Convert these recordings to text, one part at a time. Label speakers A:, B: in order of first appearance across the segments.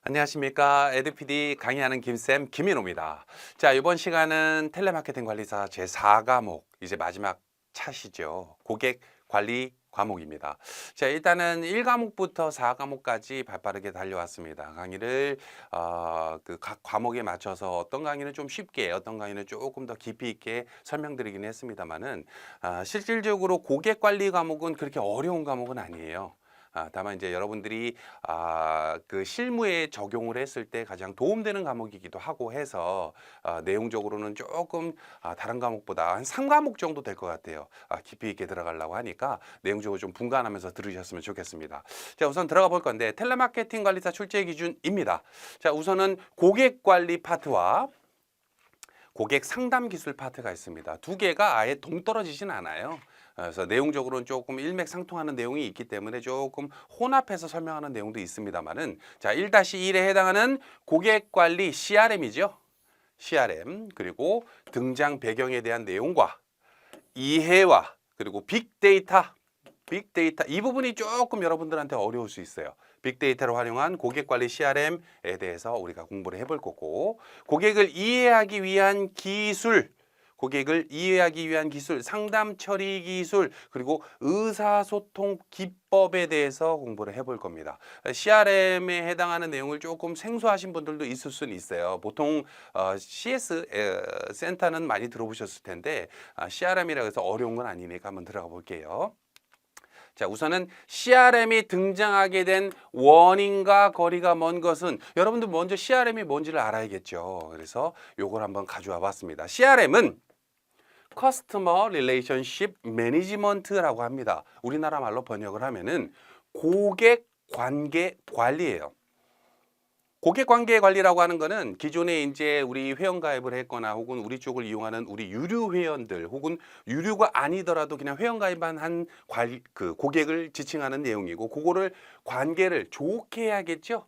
A: 안녕하십니까. 에듀피디 강의하는 김쌤 김인호입니다. 자, 이번 시간은 텔레마케팅 관리사 제4과목, 이제 마지막 차시죠. 고객 관리 과목입니다. 자, 일단은 1과목부터 4과목까지 발빠르게 달려왔습니다. 강의를 각 과목에 맞춰서 어떤 강의는 좀 쉽게, 어떤 강의는 조금 더 깊이 있게 설명드리긴 했습니다만은 실질적으로 고객 관리 과목은 그렇게 어려운 과목은 아니에요. 다만 이제 여러분들이 그 실무에 적용을 했을 때 가장 도움되는 과목이기도 하고 해서 내용적으로는 조금 다른 과목보다 한 3과목 정도 될 것 같아요. 깊이 있게 들어가려고 하니까 내용적으로 좀 분간하면서 들으셨으면 좋겠습니다. 자, 우선 들어가 볼 건데 텔레마케팅 관리사 출제 기준입니다. 자, 우선은 고객 관리 파트와 고객 상담 기술 파트가 있습니다. 두 개가 아예 동떨어지진 않아요. 그래서 내용적으로는 조금 일맥상통하는 내용이 있기 때문에 조금 혼합해서 설명하는 내용도 있습니다만은 자, 1-1에 해당하는 고객 관리 CRM이죠. CRM 그리고 등장 배경에 대한 내용과 이해와 그리고 빅데이터 이 부분이 조금 여러분들한테 어려울 수 있어요. 빅데이터를 활용한 고객관리 CRM에 대해서 우리가 공부를 해볼 거고 고객을 이해하기 위한 기술, 상담 처리 기술, 그리고 의사소통 기법에 대해서 공부를 해볼 겁니다. CRM에 해당하는 내용을 조금 생소하신 분들도 있을 수는 있어요. 보통 CS 센터는 많이 들어보셨을 텐데 CRM이라고 해서 어려운 건 아니니까 한번 들어가 볼게요. 자, 우선은 CRM이 등장하게 된 원인과 거리가 먼 것은 여러분들 먼저 CRM이 뭔지를 알아야겠죠. 그래서 요걸 한번 가져와 봤습니다. CRM은 Customer Relationship Management라고 합니다. 우리나라 말로 번역을 하면은 고객 관계 관리예요. 고객 관계 관리라고 하는 거는 기존에 이제 우리 회원 가입을 했거나 혹은 우리 쪽을 이용하는 우리 유료 회원들 혹은 유료가 아니더라도 그냥 회원 가입만 한 그 고객을 지칭하는 내용이고 그거를 관계를 좋게 해야겠죠.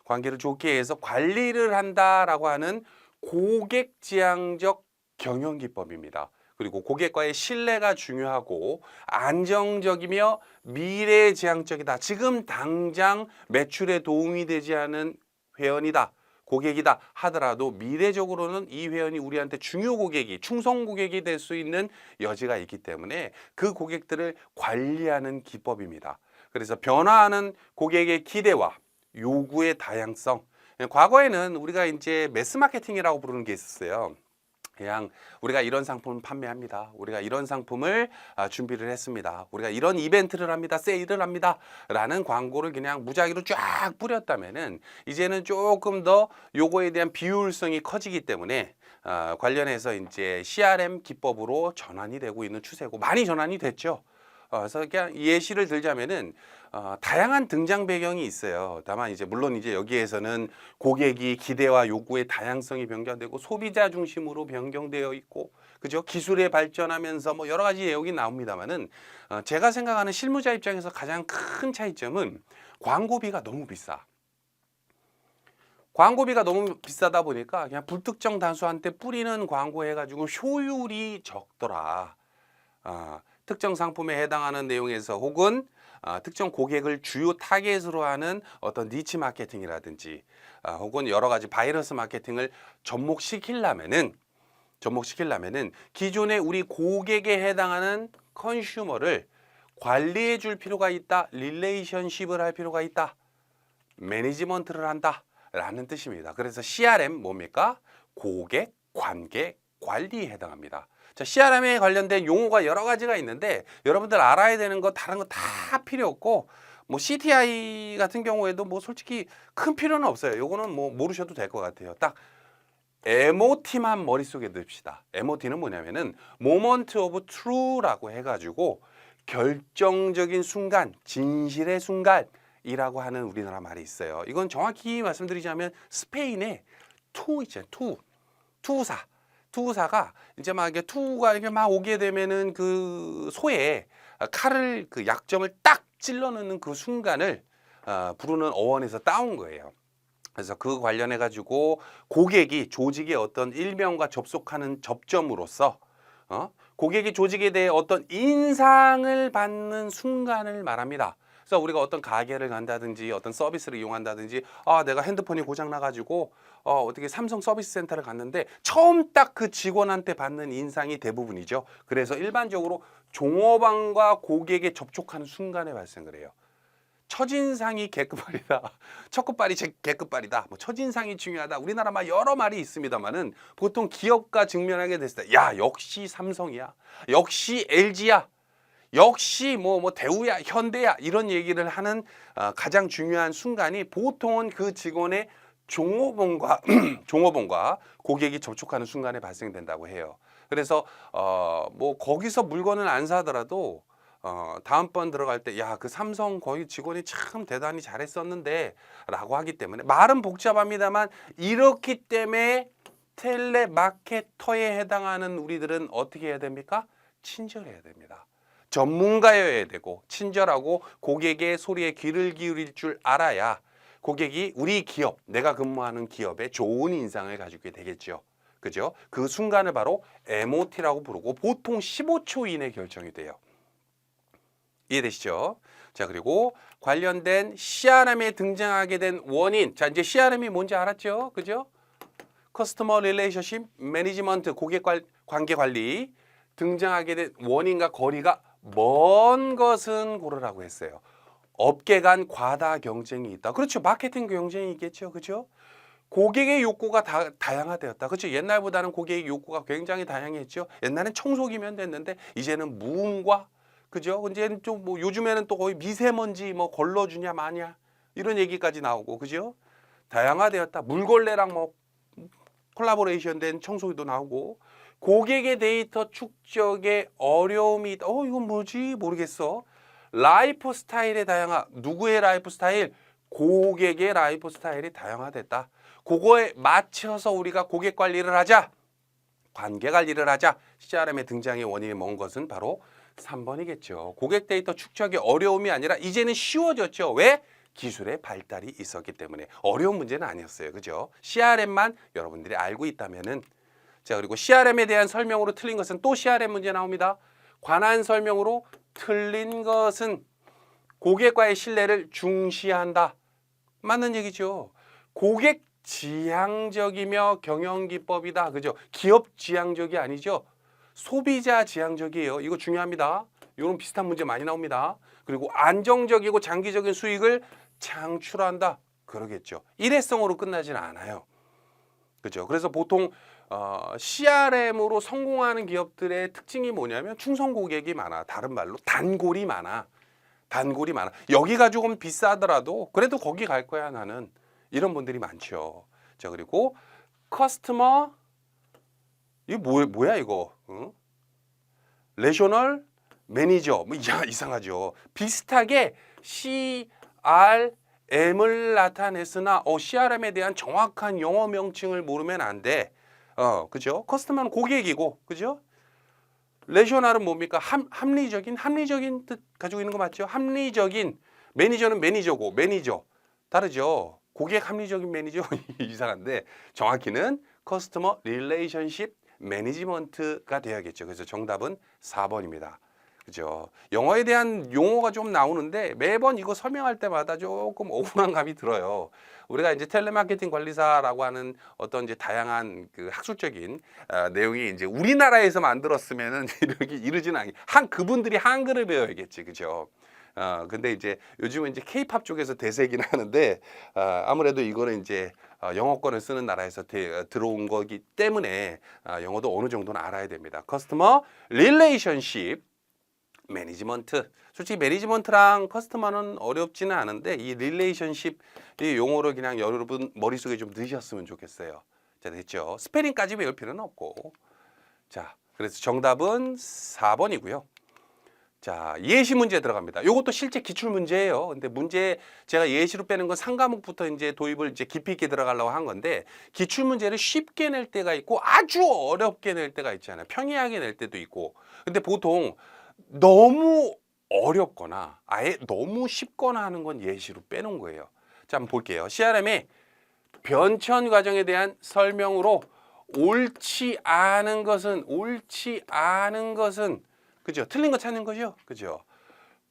A: 관계를 좋게 해서 관리를 한다라고 하는 고객 지향적 경영 기법입니다. 그리고 고객과의 신뢰가 중요하고 안정적이며 미래지향적이다. 지금 당장 매출에 도움이 되지 않은 회원이다. 고객이다 하더라도 미래적으로는 이 회원이 우리한테 중요 고객이, 충성 고객이 될 수 있는 여지가 있기 때문에 그 고객들을 관리하는 기법입니다. 그래서 변화하는 고객의 기대와 요구의 다양성. 과거에는 우리가 이제 매스 마케팅이라고 부르는 게 있었어요. 그냥 우리가 이런 상품을 판매합니다. 우리가 이런 상품을 준비를 했습니다. 우리가 이런 이벤트를 합니다. 세일을 합니다. 라는 광고를 그냥 무작위로 쫙 뿌렸다면은 이제는 조금 더 요거에 대한 비효율성이 커지기 때문에 관련해서 이제 CRM 기법으로 전환이 되고 있는 추세고 많이 전환이 됐죠. 그래서 그냥 예시를 들자면은 다양한 등장 배경이 있어요. 다만 이제 물론 이제 여기에서는 고객이 기대와 요구의 다양성이 변경되고 소비자 중심으로 변경되어 있고 그죠? 기술에 발전하면서 뭐 여러 가지 내용이 나옵니다만은 제가 생각하는 실무자 입장에서 가장 큰 차이점은 광고비가 너무 비싸. 광고비가 너무 비싸다 보니까 그냥 불특정 다수한테 뿌리는 광고 해가지고 효율이 적더라. 특정 상품에 해당하는 내용에서 혹은 특정 고객을 주요 타겟으로 하는 어떤 니치 마케팅이라든지 혹은 여러 가지 바이러스 마케팅을 접목시키려면은 기존의 우리 고객에 해당하는 컨슈머를 관리해 줄 필요가 있다. 릴레이션십을 할 필요가 있다. 매니지먼트를 한다. 라는 뜻입니다. 그래서 CRM 뭡니까? 고객 관계 관리에 해당합니다. 자, CRM에 관련된 용어가 여러 가지가 있는데 여러분들 알아야 되는 거 다른 거 다 필요 없고 뭐 CTI 같은 경우에도 뭐 솔직히 큰 필요는 없어요. 요거는 뭐 모르셔도 될 것 같아요. 딱 MOT만 머릿속에 넣읍시다. MOT는 뭐냐면은 Moment of Truth라고 해가지고 결정적인 순간, 진실의 순간이라고 하는 우리나라 말이 있어요. 이건 정확히 말씀드리자면 스페인의 투 있잖아요. 투사가 이제 막 이게 투가 이렇게 막 오게 되면은 그 소에 칼을 그 약점을 딱 찔러 넣는 그 순간을 부르는 어원에서 따온 거예요. 그래서 그 관련해 가지고 고객이 조직의 어떤 일명과 접속하는 접점으로서 고객이 조직에 대해 어떤 인상을 받는 순간을 말합니다. 그래서 우리가 어떤 가게를 간다든지 어떤 서비스를 이용한다든지 내가 핸드폰이 고장 나가지고 어떻게 삼성 서비스 센터를 갔는데 처음 딱 그 직원한테 받는 인상이 대부분이죠. 그래서 일반적으로 종업원과 고객에 접촉하는 순간에 발생을 해요. 첫인상이 계급발이다. 첫 끝발이 계급발이다. 뭐 첫인상이 중요하다. 우리나라 막 여러 말이 있습니다만은 보통 기업과 직면하게 됐을 때, 야 역시 삼성이야. 역시 LG야. 역시 뭐 대우야, 현대야 이런 얘기를 하는 가장 중요한 순간이 보통은 그 직원의 종업원과 종업원과 고객이 접촉하는 순간에 발생된다고 해요. 그래서 뭐 거기서 물건을 안 사더라도 다음번 들어갈 때 야 그 삼성 거기 직원이 참 대단히 잘했었는데 라고 하기 때문에 말은 복잡합니다만 이렇기 때문에 텔레마케터에 해당하는 우리들은 어떻게 해야 됩니까? 친절해야 됩니다. 전문가여야 되고 친절하고 고객의 소리에 귀를 기울일 줄 알아야 고객이 우리 기업, 내가 근무하는 기업에 좋은 인상을 가지게 되겠죠. 그죠? 그 순간을 바로 MOT라고 부르고 보통 15초 이내 결정이 돼요. 이해되시죠? 자, 그리고 관련된 CRM에 등장하게 된 원인. 자, 이제 CRM이 뭔지 알았죠? 그죠? 커스터머 릴레이션십 매니지먼트, 고객 관계 관리. 등장하게 된 원인과 거리가 먼 것은 고르라고 했어요. 업계 간 과다 경쟁이 있다. 그렇죠. 마케팅 경쟁이 있겠죠. 그죠? 고객의 욕구가 다양화되었다. 그렇죠. 옛날보다는 고객의 욕구가 굉장히 다양했죠. 옛날엔 청소기면 됐는데 이제는 무음과 그죠? 이제는 좀 뭐 요즘에는 또 거의 미세먼지 뭐 걸러주냐 마냐 이런 얘기까지 나오고 그죠? 다양화되었다. 물걸레랑 뭐 콜라보레이션 된 청소기도 나오고 고객의 데이터 축적에 어려움이 있다. 이건 뭐지? 모르겠어. 라이프 스타일의 다양화. 누구의 라이프 스타일? 고객의 라이프 스타일이 다양화됐다. 그거에 맞춰서 우리가 고객 관리를 하자. 관계 관리를 하자. CRM의 등장의 원인이 먼 것은 바로 3번이겠죠. 고객 데이터 축적의 어려움이 아니라 이제는 쉬워졌죠. 왜? 기술의 발달이 있었기 때문에. 어려운 문제는 아니었어요. 그죠? CRM만 여러분들이 알고 있다면은 자, 그리고 CRM에 대한 설명으로 틀린 것은 또 CRM 문제 나옵니다. 관한 설명으로 틀린 것은 고객과의 신뢰를 중시한다. 맞는 얘기죠. 고객 지향적이며 경영기법이다. 그죠? 기업 지향적이 아니죠. 소비자 지향적이에요. 이거 중요합니다. 이런 비슷한 문제 많이 나옵니다. 그리고 안정적이고 장기적인 수익을 창출한다. 그러겠죠. 일회성으로 끝나지는 않아요. 그죠? 그래서 보통 CRM으로 성공하는 기업들의 특징이 뭐냐면 충성 고객이 많아. 다른 말로 단골이 많아. 단골이 많아. 여기가 조금 비싸더라도 그래도 거기 갈 거야 나는. 이런 분들이 많죠. 자, 그리고 커스터머 이거 뭐야 이거? 응? 레셔널 매니저 뭐 이상하죠. 비슷하게 CRM을 나타냈으나 CRM에 대한 정확한 영어 명칭을 모르면 안 돼. 그죠? 커스터머는 고객이고, 그죠? 레셔널은 뭡니까? 합리적인 뜻 가지고 있는 거 맞죠? 합리적인 매니저는 매니저고 매니저 다르죠. 고객 합리적인 매니저 이상한데 정확히는 커스터머 릴레이션십 매니지먼트가 돼야겠죠. 그래서 정답은 4번입니다. 그죠? 영어에 대한 용어가 좀 나오는데 매번 이거 설명할 때마다 조금 억울한 감이 들어요. 우리가 이제 텔레마케팅 관리사라고 하는 어떤 이제 다양한 그 학술적인 내용이 이제 우리나라에서 만들었으면은 이러지는 않게 그분들이 한글을 배워야겠지, 그죠? 근데 이제 요즘은 이제 K-팝 쪽에서 대세긴 하는데 아무래도 이거는 이제 영어권을 쓰는 나라에서 들어온 거기 때문에 영어도 어느 정도는 알아야 됩니다. 커스터머 릴레이션십 매니지먼트. 솔직히 매니지먼트랑 커스터머는 어렵지는 않은데 이 릴레이션십 이 용어를 그냥 여러분 머릿속에 좀 넣으셨으면 좋겠어요. 자, 됐죠? 스페링까지 외울 필요는 없고. 자, 그래서 정답은 4번이고요. 자, 예시 문제 들어갑니다. 이것도 실제 기출 문제예요. 근데 문제 제가 예시로 빼는 건 3과목부터 이제 도입을 이제 깊이 있게 들어가려고 한 건데 기출 문제를 쉽게 낼 때가 있고 아주 어렵게 낼 때가 있잖아요. 평이하게 낼 때도 있고. 근데 보통 너무 어렵거나 아예 너무 쉽거나 하는 건 예시로 빼놓은 거예요. 자, 한번 볼게요. CRM의 변천 과정에 대한 설명으로 옳지 않은 것은 그죠? 틀린 거 찾는 거죠? 그죠?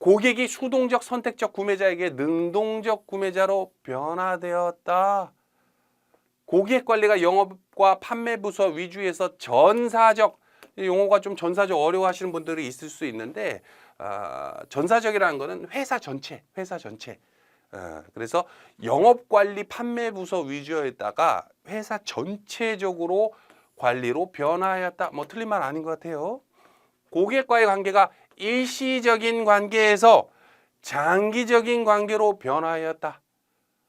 A: 고객이 수동적 선택적 구매자에게 능동적 구매자로 변화되었다. 고객 관리가 영업과 판매 부서 위주에서 전사적, 용어가 좀 전사적 어려워하시는 분들이 있을 수 있는데 전사적이라는 거는 회사 전체. 그래서 영업 관리 판매 부서 위주였다가 회사 전체적으로 관리로 변화하였다. 뭐 틀린 말 아닌 것 같아요. 고객과의 관계가 일시적인 관계에서 장기적인 관계로 변화하였다.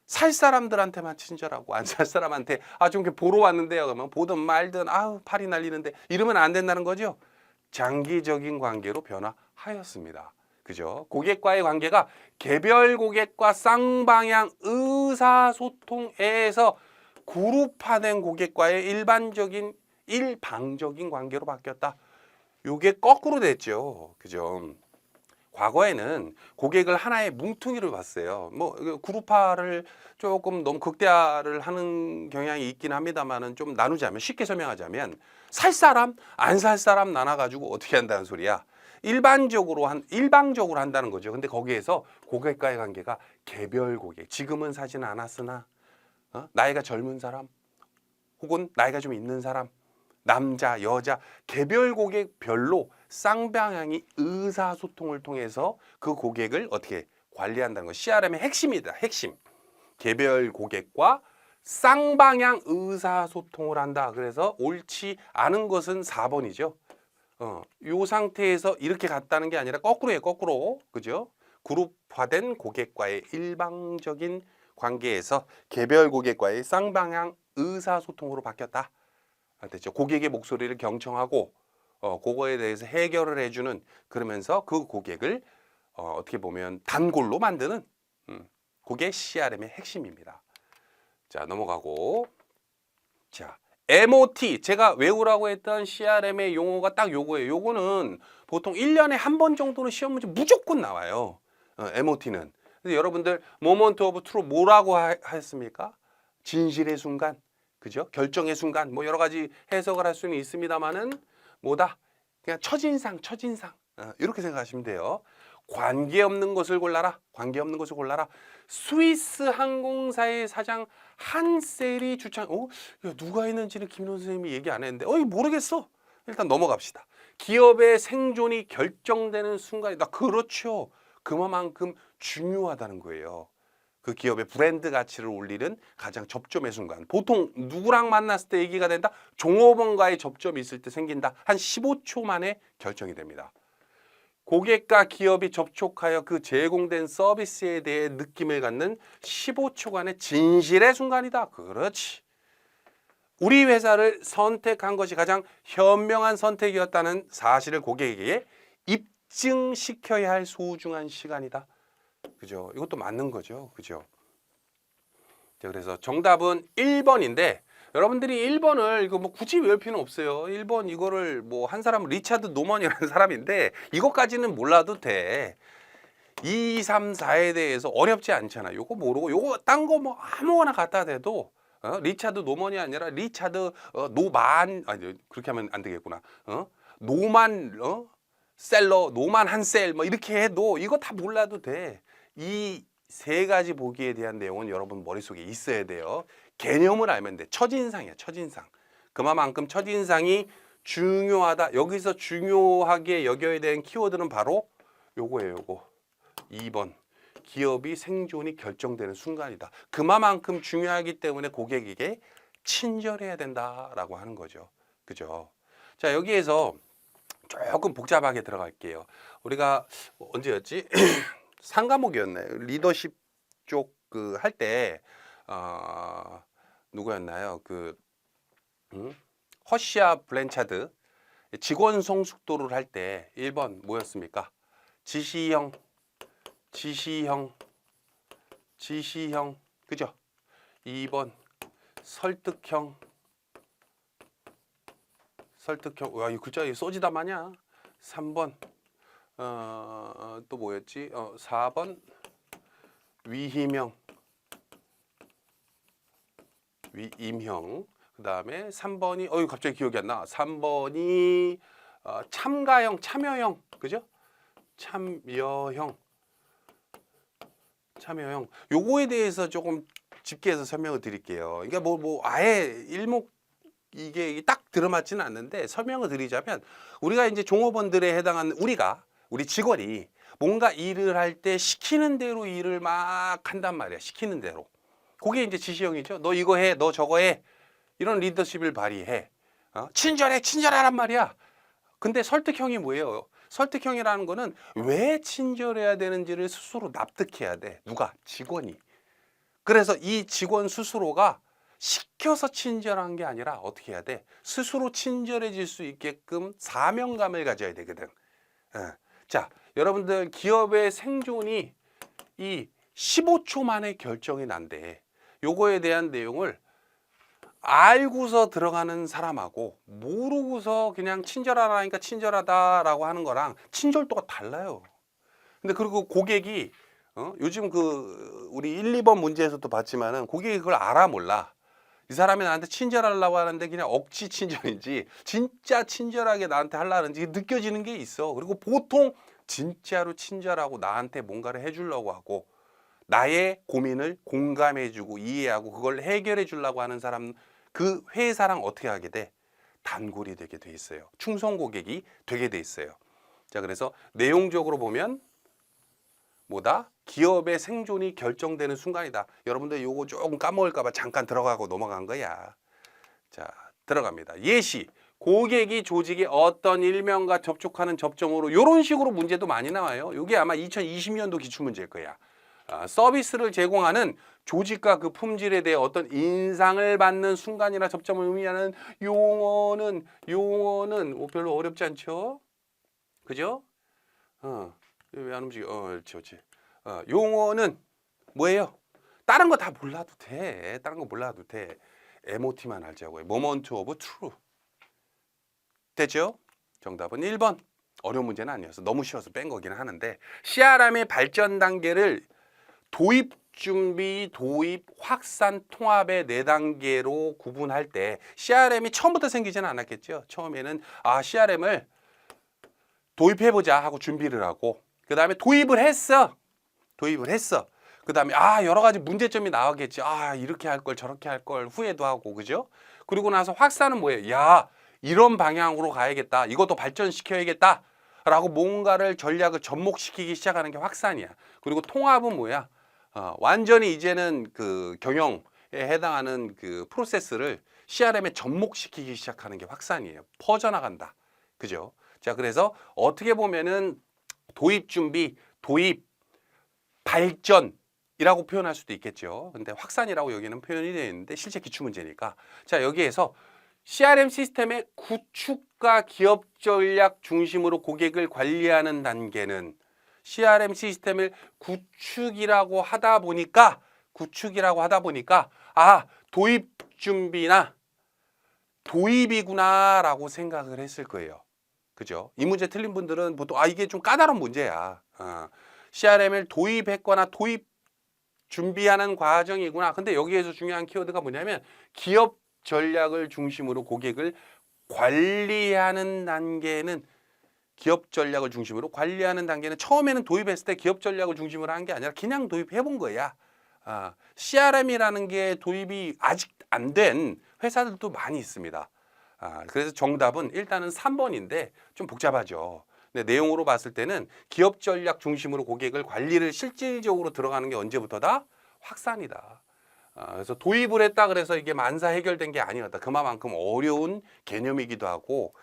A: 살 사람들한테만 친절하고 안 살 사람한테 좀 이렇게 보러 왔는데요. 그러면 보든 말든 팔이 날리는데 이러면 안 된다는 거죠. 장기적인 관계로 변화하였습니다. 그죠? 고객과의 관계가 개별 고객과 쌍방향 의사소통에서 그룹화된 고객과의 일방적인 관계로 바뀌었다. 요게 거꾸로 됐죠. 그죠? 과거에는 고객을 하나의 뭉퉁이로 봤어요. 뭐 그룹화를 조금 너무 극대화를 하는 경향이 있긴 합니다만은 좀 나누자면 쉽게 설명하자면 살 사람 안 살 사람 나눠 가지고 어떻게 한다는 소리야. 일방적으로 한다는 거죠. 근데 거기에서 고객과의 관계가 개별 고객. 지금은 사지는 않았으나 나이가 젊은 사람 혹은 나이가 좀 있는 사람 남자, 여자, 개별 고객별로 쌍방향이 의사소통을 통해서 그 고객을 어떻게 관리한다는 거. CRM의 핵심이다. 핵심. 개별 고객과 쌍방향 의사소통을 한다. 그래서 옳지 않은 것은 4번이죠. 이 상태에서 이렇게 갔다는 게 아니라 거꾸로예요. 거꾸로. 그죠? 그룹화된 고객과의 일방적인 관계에서 개별 고객과의 쌍방향 의사소통으로 바뀌었다. 됐죠. 고객의 목소리를 경청하고 그거에 대해서 해결을 해주는, 그러면서 그 고객을 어떻게 보면 단골로 만드는 그게 CRM의 핵심입니다. 자, 넘어가고. 자, MOT, 제가 외우라고 했던 CRM의 용어가 딱 요거예요. 요거는 보통 1년에 한 번 정도는 시험 문제 무조건 나와요. MOT는. 근데 여러분들 모먼트 오브 트루 뭐라고 했습니까? 진실의 순간, 그죠? 결정의 순간, 뭐 여러 가지 해석을 할 수는 있습니다만은 뭐다? 그냥 첫인상. 이렇게 생각하시면 돼요. 관계없는 것을 골라라. 스위스 항공사의 사장 한셀이 주창. 야, 누가 했는지는 김인호 선생님이 얘기 안 했는데, 모르겠어. 일단 넘어갑시다. 기업의 생존이 결정되는 순간이다. 그렇죠. 그만큼 중요하다는 거예요. 그 기업의 브랜드 가치를 올리는 가장 접점의 순간. 보통 누구랑 만났을 때 얘기가 된다? 종업원과의 접점이 있을 때 생긴다. 한 15초 만에 결정이 됩니다. 고객과 기업이 접촉하여 그 제공된 서비스에 대해 느낌을 갖는 15초간의 진실의 순간이다. 그렇지. 우리 회사를 선택한 것이 가장 현명한 선택이었다는 사실을 고객에게 입증시켜야 할 소중한 시간이다. 그죠? 이것도 맞는 거죠. 그죠? 자, 그래서 정답은 1번인데 여러분들이 1번을 이거 뭐 굳이 외울 필요는 없어요. 1번 이거를 뭐 한 사람은 리차드 노먼이라는 사람인데 이것까지는 몰라도 돼. 2, 3, 4에 대해서 어렵지 않잖아. 요거 모르고 요거 딴 거 뭐 아무거나 갖다 대도 리차드 노먼이 아니라 리차드 노만, 아니 그렇게 하면 안 되겠구나. 노만 셀러, 노만 한셀 뭐 이렇게 해도 이거 다 몰라도 돼. 이 세 가지 보기에 대한 내용은 여러분 머릿속에 있어야 돼요. 개념을 알면 돼. 첫인상이야, 첫인상. 그만큼 첫인상이 중요하다. 여기서 중요하게 여겨야 되는 키워드는 바로 요거예요, 요거. 2번. 기업이 생존이 결정되는 순간이다. 그만큼 중요하기 때문에 고객에게 친절해야 된다라고 하는 거죠. 그죠? 자, 여기에서 조금 복잡하게 들어갈게요. 우리가 언제였지? 3과목이었나요? 리더십 쪽 그 할 때 누구였나요? 허시아 블렌차드 직원 성숙도를 할 때 1번 뭐였습니까? 지시형, 그죠? 2번 설득형. 와, 이 글자 써지다 마냐? 3번 또 뭐였지? 4번 위임형. 그 다음에 3번이 갑자기 기억이 안 나. 3번이 참여형. 그죠? 참여형. 요거에 대해서 조금 집계해서 설명을 드릴게요. 그러니까 뭐 아예 이게 딱 들어맞지는 않는데 설명을 드리자면, 우리가 이제 종업원들에 해당하는 우리 직원이 뭔가 일을 할 때 시키는 대로 일을 막 한단 말이야. 시키는 대로. 그게 이제 지시형이죠. 너 이거 해, 너 저거 해. 이런 리더십을 발휘해. 친절하란 말이야. 근데 설득형이 뭐예요? 설득형이라는 거는 왜 친절해야 되는지를 스스로 납득해야 돼. 누가? 직원이. 그래서 이 직원 스스로가 시켜서 친절한 게 아니라 어떻게 해야 돼? 스스로 친절해질 수 있게끔 사명감을 가져야 되거든. 자, 여러분들 기업의 생존이 이 15초 만에 결정이 난대. 요거에 대한 내용을 알고서 들어가는 사람하고 모르고서 그냥 친절하라니까 친절하다라고 하는 거랑 친절도가 달라요. 근데 그리고 고객이 요즘 우리 1, 2번 문제에서도 봤지만은 고객이 그걸 알아 몰라. 이 사람이 나한테 친절하려고 하는데 그냥 억지 친절인지 진짜 친절하게 나한테 하려는지 느껴지는 게 있어. 그리고 보통 진짜로 친절하고 나한테 뭔가를 해주려고 하고 나의 고민을 공감해주고 이해하고 그걸 해결해 주려고 하는 사람, 그 회사랑 어떻게 하게 돼? 단골이 되게 돼 있어요. 충성 고객이 되게 돼 있어요. 자, 그래서 내용적으로 보면 뭐다? 기업의 생존이 결정되는 순간이다. 여러분들 요거 조금 까먹을까 봐 잠깐 들어가고 넘어간 거야. 자, 들어갑니다. 예시. 고객이 조직의 어떤 일명과 접촉하는 접점으로 이런 식으로 문제도 많이 나와요. 이게 아마 2020년도 기출문제일 거야. 서비스를 제공하는 조직과 그 품질에 대해 어떤 인상을 받는 순간이나 접점을 의미하는 용어는 별로 어렵지 않죠? 그죠? 왜 안 움직여? 그렇지. 용어는 뭐예요? 다른 거 다 몰라도 돼. 다른 거 몰라도 돼. MOT만 알자고요. Moment of Truth. 됐죠? 정답은 1번. 어려운 문제는 아니었어. 너무 쉬워서 뺀 거기는 하는데, CRM의 발전 단계를 도입 준비, 도입, 확산, 통합의 4단계로 구분할 때 CRM이 처음부터 생기지는 않았겠죠. 처음에는 CRM을 도입해보자 하고 준비를 하고, 그 다음에 도입을 했어. 그 다음에 여러 가지 문제점이 나오겠지. 이렇게 할 걸 저렇게 할 걸 후회도 하고, 그죠? 그리고 나서 확산은 뭐예요? 이런 방향으로 가야겠다. 이것도 발전시켜야겠다. 라고 뭔가를 전략을 접목시키기 시작하는 게 확산이야. 그리고 통합은 뭐야? 완전히 이제는 그 경영에 해당하는 그 프로세스를 CRM에 접목시키기 시작하는 게 확산이에요. 퍼져나간다. 그죠? 자, 그래서 어떻게 보면은 도입 준비, 도입, 발전이라고 표현할 수도 있겠죠. 근데 확산이라고 여기는 표현이 되어 있는데 실제 기출문제니까. 자, 여기에서 CRM 시스템의 구축과 기업 전략 중심으로 고객을 관리하는 단계는 CRM 시스템을 구축이라고 하다 보니까 도입 준비나 도입이구나 라고 생각을 했을 거예요. 그죠? 이 문제 틀린 분들은 보통 이게 좀 까다로운 문제야. CRM을 도입했거나 도입 준비하는 과정이구나. 근데 여기에서 중요한 키워드가 뭐냐면 기업 전략을 중심으로 고객을 관리하는 단계는 처음에는 도입했을 때 기업 전략을 중심으로 한 게 아니라 그냥 도입해 본 거야. CRM이라는 게 도입이 아직 안 된 회사들도 많이 있습니다. 그래서 정답은 일단은 3번인데 좀 복잡하죠. 근데 내용으로 봤을 때는 기업 전략 중심으로 고객을 관리를 실질적으로 들어가는 게 언제부터다? 확산이다. 그래서 도입을 했다 그래서 이게 만사 해결된 게 아니었다. 그만큼 어려운 개념이기도 하고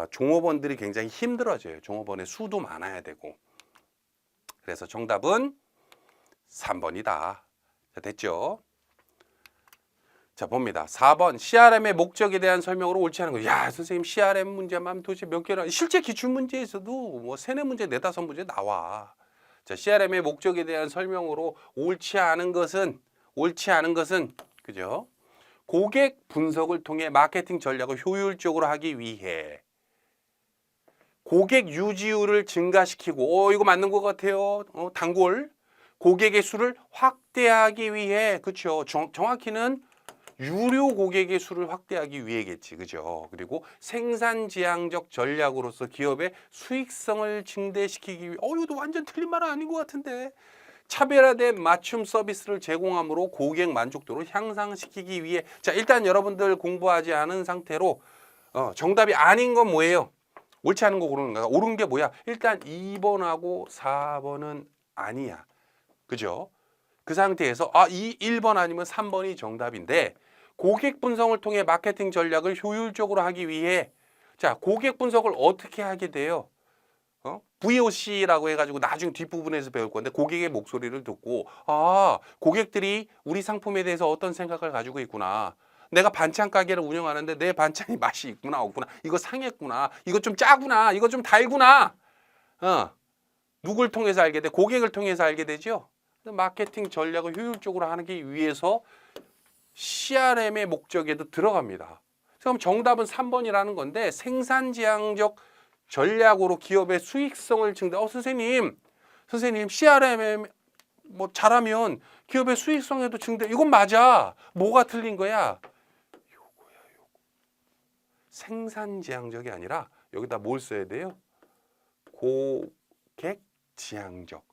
A: 종업원들이 굉장히 힘들어져요. 종업원의 수도 많아야 되고. 그래서 정답은 3번이다. 자, 됐죠? 자, 봅니다. 4번 CRM의 목적에 대한 설명으로 옳지 않은 거. 야, 선생님 CRM 문제만 도대체 몇 개나, 실제 기출문제에서도 뭐 3, 4문제, 4, 5문제 나와. 자, CRM의 목적에 대한 설명으로 옳지 않은 것은 그죠? 고객 분석을 통해 마케팅 전략을 효율적으로 하기 위해 고객 유지율을 증가시키고, 이거 맞는 것 같아요. 단골. 고객의 수를 확대하기 위해, 그렇죠? 정확히는 유료 고객의 수를 확대하기 위해겠지, 그죠? 그리고 생산 지향적 전략으로서 기업의 수익성을 증대시키기 위해, 이것도 완전 틀린 말은 아닌 것 같은데. 차별화된 맞춤 서비스를 제공함으로 고객 만족도를 향상시키기 위해. 자, 일단 여러분들 공부하지 않은 상태로 정답이 아닌 건 뭐예요? 옳지 않은 거 고르는 거야. 옳은 게 뭐야? 일단 2번하고 4번은 아니야. 그죠? 그 상태에서 1번 아니면 3번이 정답인데, 고객 분석을 통해 마케팅 전략을 효율적으로 하기 위해, 자, 고객 분석을 어떻게 하게 돼요? VOC라고 해가지고 나중 뒷부분에서 배울 건데, 고객의 목소리를 듣고 고객들이 우리 상품에 대해서 어떤 생각을 가지고 있구나. 내가 반찬 가게를 운영하는데 내 반찬이 맛이 있구나 없구나. 이거 상했구나. 이거 좀 짜구나. 이거 좀 달구나. 누굴 통해서 알게 돼? 고객을 통해서 알게 되죠. 마케팅 전략을 효율적으로 하기 위해서 CRM의 목적에도 들어갑니다. 그럼 정답은 3번이라는 건데, 생산지향적 전략으로 기업의 수익성을 증대. 선생님 CRM 뭐 잘하면 기업의 수익성에도 증대. 이건 맞아. 뭐가 틀린 거야? 요거야. 생산지향적이 아니라 여기다 뭘 써야 돼요? 고객지향적.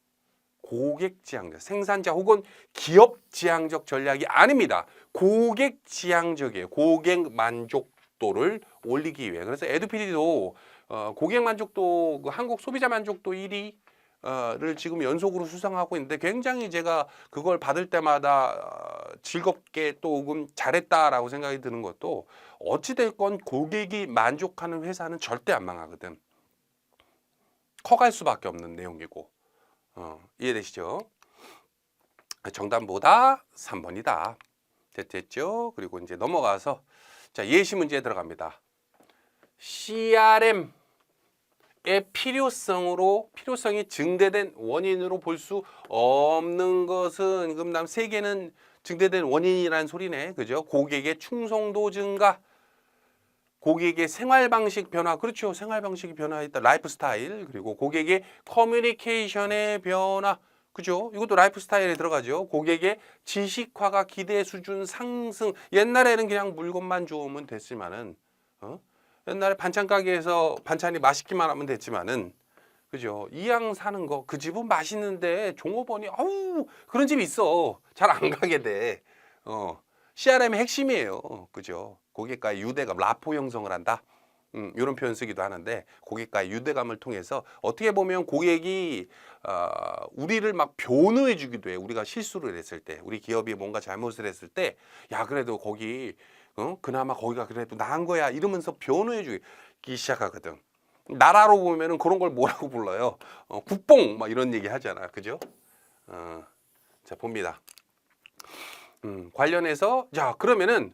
A: 생산자 혹은 기업지향적 전략이 아닙니다. 고객지향적이에요. 고객 만족도를 올리기 위해. 그래서 에듀피디도 고객 만족도, 한국 소비자 만족도 1위를 지금 연속으로 수상하고 있는데, 굉장히 제가 그걸 받을 때마다 즐겁게 또 잘했다라고 생각이 드는 것도, 어찌됐건 고객이 만족하는 회사는 절대 안 망하거든. 커갈 수밖에 없는 내용이고. 이해되시죠? 정답보다 3번이다. 됐죠? 그리고 이제 넘어가서, 자, 예시 문제에 들어갑니다. CRM의 필요성이 증대된 원인으로 볼 수 없는 것은, 그럼 다음 세 개는 증대된 원인이라는 소리네. 그죠? 고객의 충성도 증가, 고객의 생활 방식 변화. 그렇죠. 생활 방식이 변화했다. 라이프 스타일. 그리고 고객의 커뮤니케이션의 변화. 그죠? 이것도 라이프 스타일에 들어가죠. 고객의 지식화가 기대 수준 상승. 옛날에는 그냥 물건만 주우면 됐지만은, 옛날에 반찬 가게에서 반찬이 맛있기만 하면 됐지만은, 그죠? 이왕 사는 거, 그 집은 맛있는데 종업원이 그런 집이 있어. 잘 안 가게 돼. CRM의 핵심이에요. 그죠? 고객과의 유대감, 라포 형성을 한다. 이런 표현 쓰기도 하는데, 고객과의 유대감을 통해서 어떻게 보면 고객이 우리를 막 변호해 주기도 해. 우리가 실수를 했을 때, 우리 기업이 뭔가 잘못을 했을 때, 야, 그래도 거기 그나마 거기가 그래도 나은 거야 이러면서 변호해 주기 시작하거든. 나라로 보면은 그런 걸 뭐라고 불러요? 국뽕 막 이런 얘기 하잖아. 그죠? 자, 봅니다. 관련해서, 자, 그러면은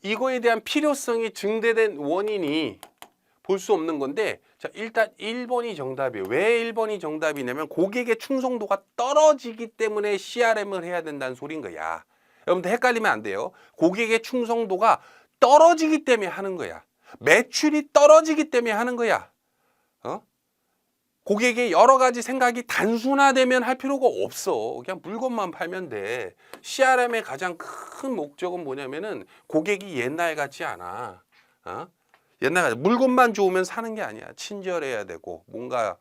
A: 이거에 대한 필요성이 증대된 원인이 볼 수 없는 건데, 자, 일단 1번이 정답이에요. 왜 1번이 정답이냐면, 고객의 충성도가 떨어지기 때문에 CRM을 해야 된다는 소린 거야. 여러분들 헷갈리면 안 돼요. 고객의 충성도가 떨어지기 때문에 하는 거야. 매출이 떨어지기 때문에 하는 거야. 고객의 여러 가지 생각이 단순화되면 할 필요가 없어. 그냥 물건만 팔면 돼. CRM의 가장 큰 목적은 뭐냐면은, 고객이 옛날 같지 않아. 옛날 물건만 좋으면 사는 게 아니야. 친절해야 되고, 뭔가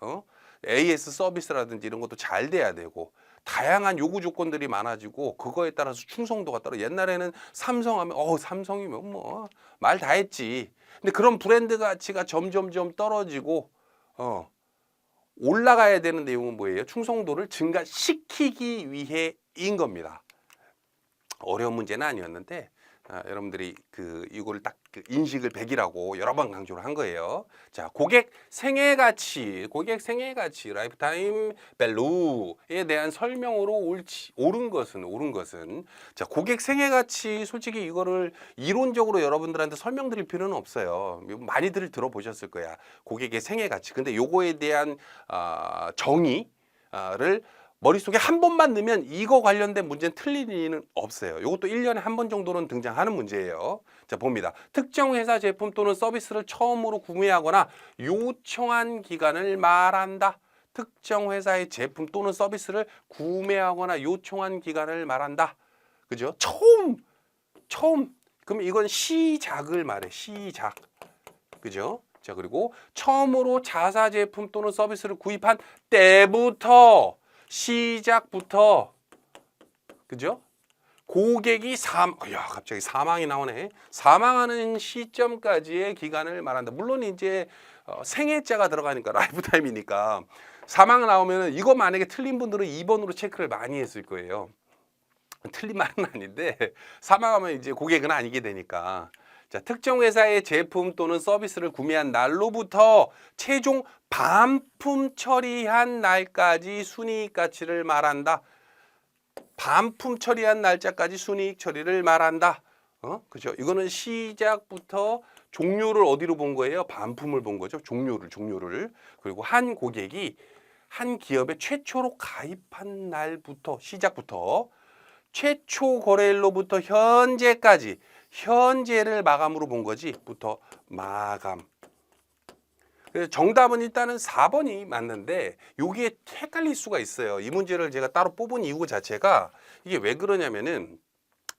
A: AS 서비스라든지 이런 것도 잘 돼야 되고, 다양한 요구 조건들이 많아지고, 그거에 따라서 충성도가 떨어져. 옛날에는 삼성하면 삼성이면 뭐 말 다 했지. 근데 그런 브랜드 가치가 점점점 떨어지고 올라가야 되는 내용은 뭐예요? 충성도를 증가시키기 위해인 겁니다. 어려운 문제는 아니었는데, 여러분들이 이거를 딱 인식을 100이라고 여러 번 강조를 한 거예요. 자, 고객 생애 가치, 라이프타임 밸류에 대한 설명으로 옳은 것은, 자, 고객 생애 가치, 솔직히 이거를 이론적으로 여러분들한테 설명드릴 필요는 없어요. 많이들 들어보셨을 거야. 고객의 생애 가치. 근데 요거에 대한 정의를 머릿속에 한 번만 넣으면 이거 관련된 문제는 틀릴 일은 없어요. 이것도 1년에 한 번 정도는 등장하는 문제예요. 자, 봅니다. 특정 회사 제품 또는 서비스를 처음으로 구매하거나 요청한 기간을 말한다. 특정 회사의 제품 또는 서비스를 구매하거나 요청한 기간을 말한다. 그죠? 처음 그럼 이건 시작을 말해. 시작. 그죠? 자, 그리고 처음으로 자사 제품 또는 서비스를 구입한 때부터, 시작부터, 그죠? 고객이 갑자기 사망이 나오네. 사망하는 시점까지의 기간을 말한다. 물론 이제 생애자가 들어가니까 라이프 타임이니까 사망 나오면은 이거 만약에 틀린 분들은 2번으로 체크를 많이 했을 거예요. 틀린 말은 아닌데 사망하면 이제 고객은 아니게 되니까. 자, 특정 회사의 제품 또는 서비스를 구매한 날로부터 최종 반품 처리한 날까지 순이익 가치를 말한다. 반품 처리한 날짜까지 순이익 처리를 말한다. 그죠? 이거는 시작부터 종료를 어디로 본 거예요? 반품을 본 거죠. 종료를. 그리고 한 고객이 한 기업에 최초로 가입한 날부터, 시작부터 최초 거래일로부터 현재까지, 현재를 마감으로 본 거지. 부터 마감. 그래서 정답은 일단은 4번이 맞는데 여기에 헷갈릴 수가 있어요. 이 문제를 제가 따로 뽑은 이유 자체가 이게 왜 그러냐면은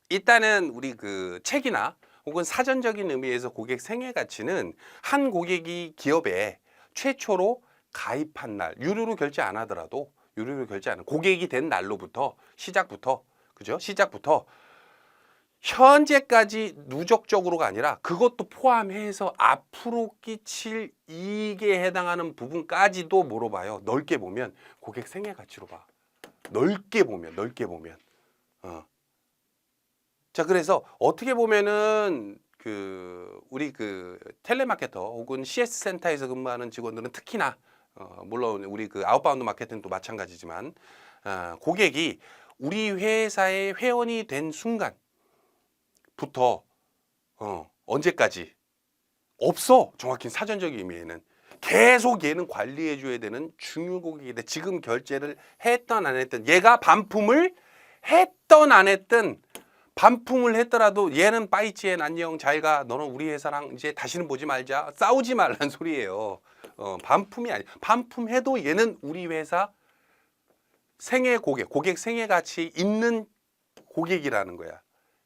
A: 일단은 우리 그 책이나 혹은 사전적인 의미에서 고객 생애 가치는 한 고객이 기업에 최초로 가입한 날, 유료로 결제 안 하더라도 유료로 결제 안 고객이 된 날로부터 시작부터 그죠? 시작부터 현재까지 누적적으로가 아니라 그것도 포함해서 앞으로 끼칠 이익에 해당하는 부분까지도 물어봐요. 넓게 보면 고객 생애 가치로 봐. 넓게 보면. 자, 그래서 어떻게 보면은 우리 텔레마케터 혹은 CS 센터에서 근무하는 직원들은 특히나 물론 우리 아웃바운드 마케팅도 마찬가지지만 고객이 우리 회사의 회원이 된 순간부터 언제까지 없어. 정확히 사전적인 의미에는 계속 얘는 관리해 줘야 되는 중요 고객인데 지금 결제를 했던 안 했던 얘가 반품을 했던 안 했던 반품을 했더라도 얘는 빠이치엔 안녕 잘가 너는 우리 회사랑 이제 다시는 보지 말자 싸우지 말란 소리예요. 반품이 아니 반품해도 얘는 우리 회사 생애 고객 생애 가치 있는 고객이라는 거야.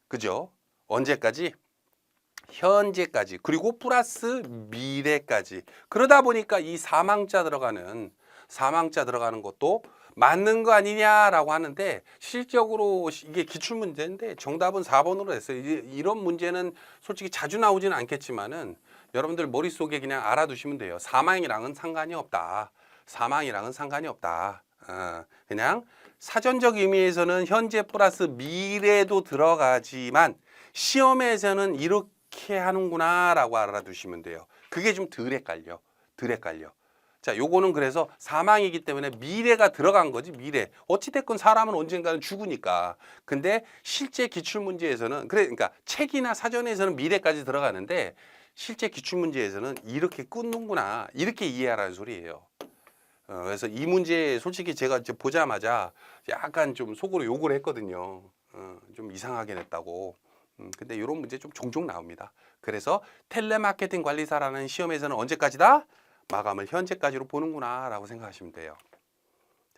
A: 그죠? 언제까지? 현재까지 그리고 플러스 미래까지. 그러다 보니까 이 사망자 들어가는 것도 맞는 거 아니냐라고 하는데 실적으로 이게 기출문제인데 정답은 4번으로 했어요. 이런 문제는 솔직히 자주 나오지는 않겠지만은 여러분들 머릿속에 그냥 알아두시면 돼요. 사망이랑은 상관이 없다. 그냥 사전적 의미에서는 현재 플러스 미래도 들어가지만 시험에서는 이렇게 하는구나 라고 알아두시면 돼요. 그게 좀 덜 헷갈려. 자, 요거는 그래서 사망이기 때문에 미래가 들어간 거지, 미래. 어찌됐건 사람은 언젠가는 죽으니까. 근데 실제 기출문제에서는, 그러니까 책이나 사전에서는 미래까지 들어가는데 실제 기출문제에서는 이렇게 끊는구나. 이렇게 이해하라는 소리예요. 그래서 이 문제 솔직히 제가 이제 보자마자 약간 좀 속으로 욕을 했거든요. 좀 이상하게 냈다고. 근데 이런 문제 좀 종종 나옵니다. 그래서 텔레마케팅 관리사라는 시험에서는 언제까지다? 마감을 현재까지로 보는구나 라고 생각하시면 돼요.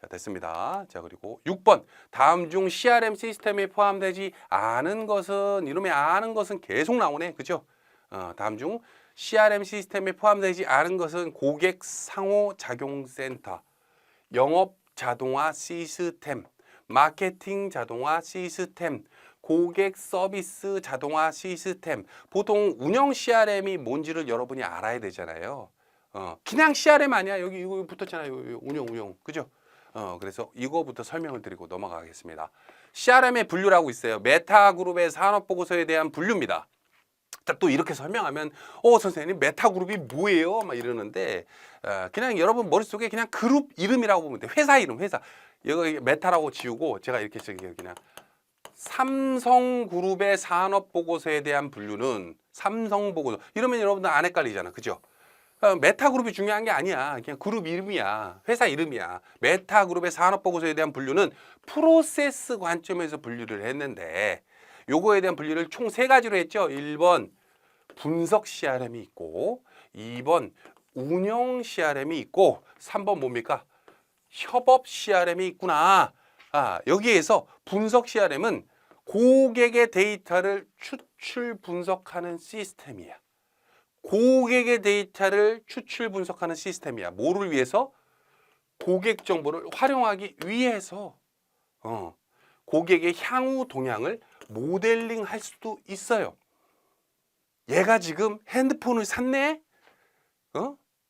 A: 자, 됐습니다. 자, 그리고 6번. 다음 중 CRM 시스템에 포함되지 않은 것은, 이러면 아는 것은 계속 나오네. 그죠? 다음 중 CRM 시스템에 포함되지 않은 것은 고객 상호작용센터, 영업 자동화 시스템, 마케팅 자동화 시스템, 고객 서비스 자동화 시스템. 보통 운영 CRM이 뭔지를 여러분이 알아야 되잖아요. 그냥 CRM 아니야. 여기 이거 붙었잖아요. 운영. 그죠? 그래서 이거부터 설명을 드리고 넘어가겠습니다. CRM의 분류라고 있어요. 메타그룹의 산업보고서에 대한 분류입니다. 또 이렇게 설명하면 선생님 메타그룹이 뭐예요? 막 이러는데 그냥 여러분 머릿속에 그냥 그룹 이름이라고 보면 돼요. 회사 이름, 회사. 이거 메타라고 지우고 제가 이렇게 적게요. 그냥 삼성그룹의 산업보고서에 대한 분류는 삼성보고서. 이러면 여러분들 안 헷갈리잖아. 그죠? 메타그룹이 중요한 게 아니야. 그냥 그룹 이름이야. 회사 이름이야. 메타그룹의 산업보고서에 대한 분류는 프로세스 관점에서 분류를 했는데 요거에 대한 분류를 총 3가지로 했죠. 1번 분석 CRM이 있고 2번 운영 CRM이 있고 3번 뭡니까? 협업 CRM이 있구나. 여기에서 분석 CRM은 고객의 데이터를 추출 분석하는 시스템이야. 고객의 데이터를 추출 분석하는 시스템이야. 뭐를 위해서? 고객 정보를 활용하기 위해서. 고객의 향후 동향을 모델링 할 수도 있어요. 얘가 지금 핸드폰을 샀네?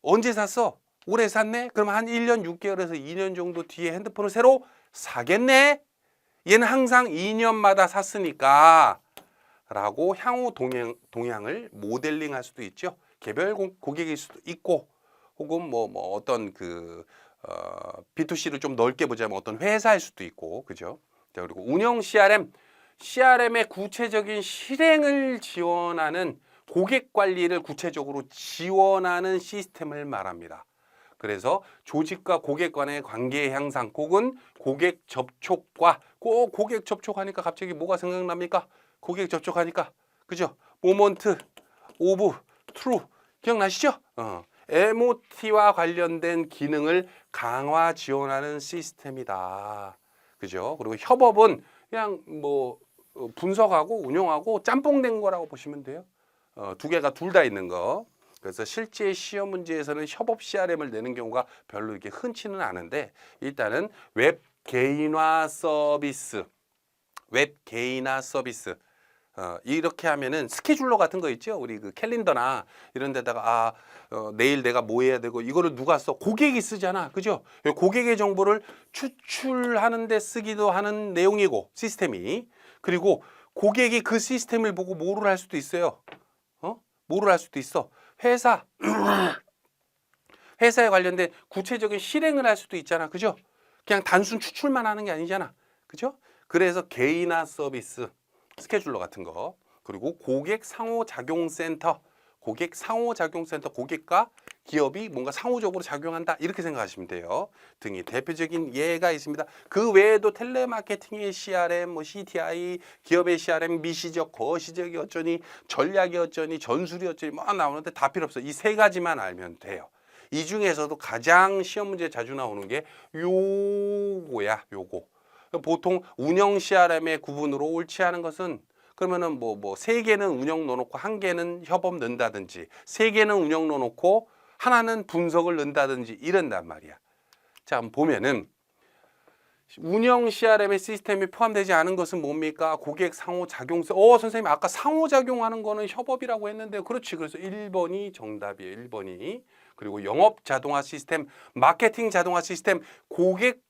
A: 언제 샀어? 올해 샀네? 그럼 한 1년 6개월에서 2년 정도 뒤에 핸드폰을 새로 사겠네? 얘는 항상 2년마다 샀으니까 라고 향후 동향을 모델링 할 수도 있죠. 개별 고객일 수도 있고, 혹은 뭐 어떤 B2C를 좀 넓게 보자면 어떤 회사일 수도 있고, 그죠? 자, 그리고 운영 CRM의 구체적인 실행을 지원하는 고객 관리를 구체적으로 지원하는 시스템을 말합니다. 그래서 조직과 고객 간의 관계 향상, 혹은 고객 접촉과, 꼭 고객 접촉하니까 갑자기 뭐가 생각납니까? 고객 접촉하니까, 그죠? 모먼트 오브 트루 기억나시죠? MOT와 관련된 기능을 강화 지원하는 시스템이다. 그죠? 그리고 협업은 그냥 뭐 분석하고 운영하고 짬뽕된 거라고 보시면 돼요. 두 개가 둘 다 있는 거. 그래서 실제 시험 문제에서는 협업 CRM을 내는 경우가 별로 이렇게 흔치는 않은데, 일단은 웹 개인화 서비스, 이렇게 하면은 스케줄러 같은 거 있죠. 우리 그 캘린더나 이런 데다가 내일 내가 뭐 해야 되고, 이거를 누가 써? 고객이 쓰잖아. 그죠? 고객의 정보를 추출하는 데 쓰기도 하는 내용이고, 시스템이. 그리고 고객이 그 시스템을 보고 뭐를 할 수도 있어요. 뭐를 할 수도 있어? 회사에 관련된 구체적인 실행을 할 수도 있잖아. 그죠? 그냥 단순 추출만 하는 게 아니잖아. 그죠? 그래서 개인화 서비스, 스케줄러 같은 거, 그리고 고객 상호작용센터, 고객과 기업이 뭔가 상호적으로 작용한다, 이렇게 생각하시면 돼요. 등이 대표적인 예가 있습니다. 그 외에도 텔레마케팅의 CRM, 뭐 CTI, 기업의 CRM, 미시적, 거시적이 어쩌니, 전략이 어쩌니, 전술이 어쩌니 뭐 나오는데 다 필요 없어. 이 세 가지만 알면 돼요. 이 중에서도 가장 시험 문제 자주 나오는 게 요거야, 요거. 보통 운영 CRM의 구분으로 옳지 않은 것은, 그러면은 세 개는 운영 넣어놓고 한 개는 협업 넣는다든지, 세 개는 운영 넣어놓고 하나는 분석을 넣는다든지 이런단 말이야. 자, 보면은 운영 CRM의 시스템이 포함되지 않은 것은 뭡니까? 고객 상호작용성. 선생님 아까 상호작용하는 거는 협업이라고 했는데요. 그렇지. 그래서 1번이 정답이에요. 1번이. 그리고 영업 자동화 시스템, 마케팅 자동화 시스템, 고객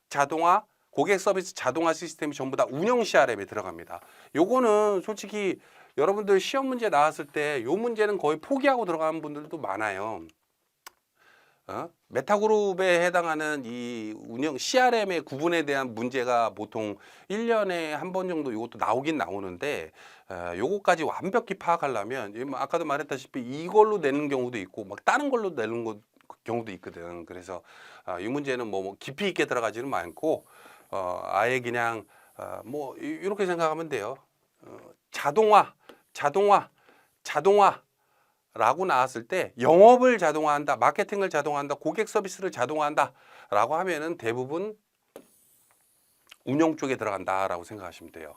A: 서비스 자동화 시스템이 전부 다 운영 CRM에 들어갑니다. 요거는 솔직히 여러분들 시험 문제 나왔을 때 요 문제는 거의 포기하고 들어가는 분들도 많아요. 메타그룹에 해당하는 이 운영 CRM의 구분에 대한 문제가 보통 1년에 한 번 정도 이것도 나오긴 나오는데, 요거까지 완벽히 파악하려면 아까도 말했다시피 이걸로 내는 경우도 있고 막 다른 걸로 내는 경우도 있거든. 그래서 이 문제는 뭐 깊이 있게 들어가지는 않고 아예 그냥 이렇게 생각하면 돼요. 자동화 라고 나왔을 때 영업을 자동화한다, 마케팅을 자동화한다, 고객 서비스를 자동화한다 라고 하면은 대부분 운영 쪽에 들어간다 라고 생각하시면 돼요.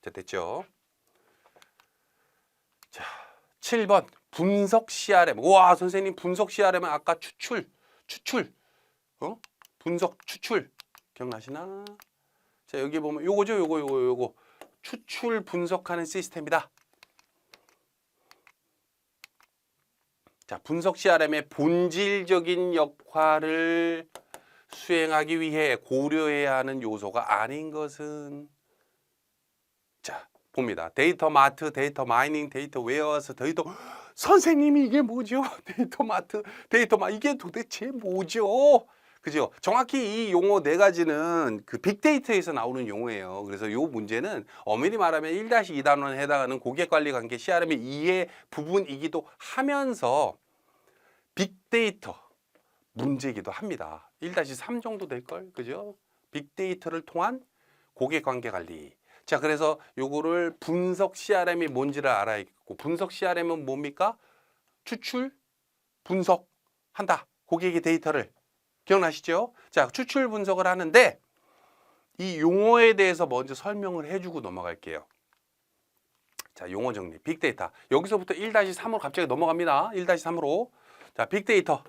A: 자, 됐죠? 자, 7번 분석 CRM. 와, 선생님 분석 CRM은 아까 추출 분석 추출 기억나시나? 자, 여기 보면 요거죠. 요거 추출 분석하는 시스템이다. 자, 분석 CRM의 본질적인 역할을 수행하기 위해 고려해야 하는 요소가 아닌 것은, 자, 봅니다. 데이터 마트, 데이터 마이닝, 데이터 웨어하우스, 선생님이 이게 뭐죠? 데이터 마트, 이게 도대체 뭐죠? 그죠? 정확히 이 용어 네 가지는 그 빅데이터에서 나오는 용어예요. 그래서 요 문제는 엄밀히 말하면 1-2단원에 해당하는 고객관리관계 CRM의 이해 부분이기도 하면서 빅데이터 문제이기도 합니다. 1-3 정도 될걸? 그죠? 빅데이터를 통한 고객관계 관리. 자, 그래서 요거를 분석 CRM이 뭔지를 알아야 겠고, 분석 CRM은 뭡니까? 추출, 분석한다. 고객의 데이터를. 기억나시죠? 자, 추출 분석을 하는데 이 용어에 대해서 먼저 설명을 해주고 넘어갈게요. 자, 용어 정리. 빅데이터. 여기서부터 1-3으로 갑자기 넘어갑니다. 1-3으로. 자, 빅데이터.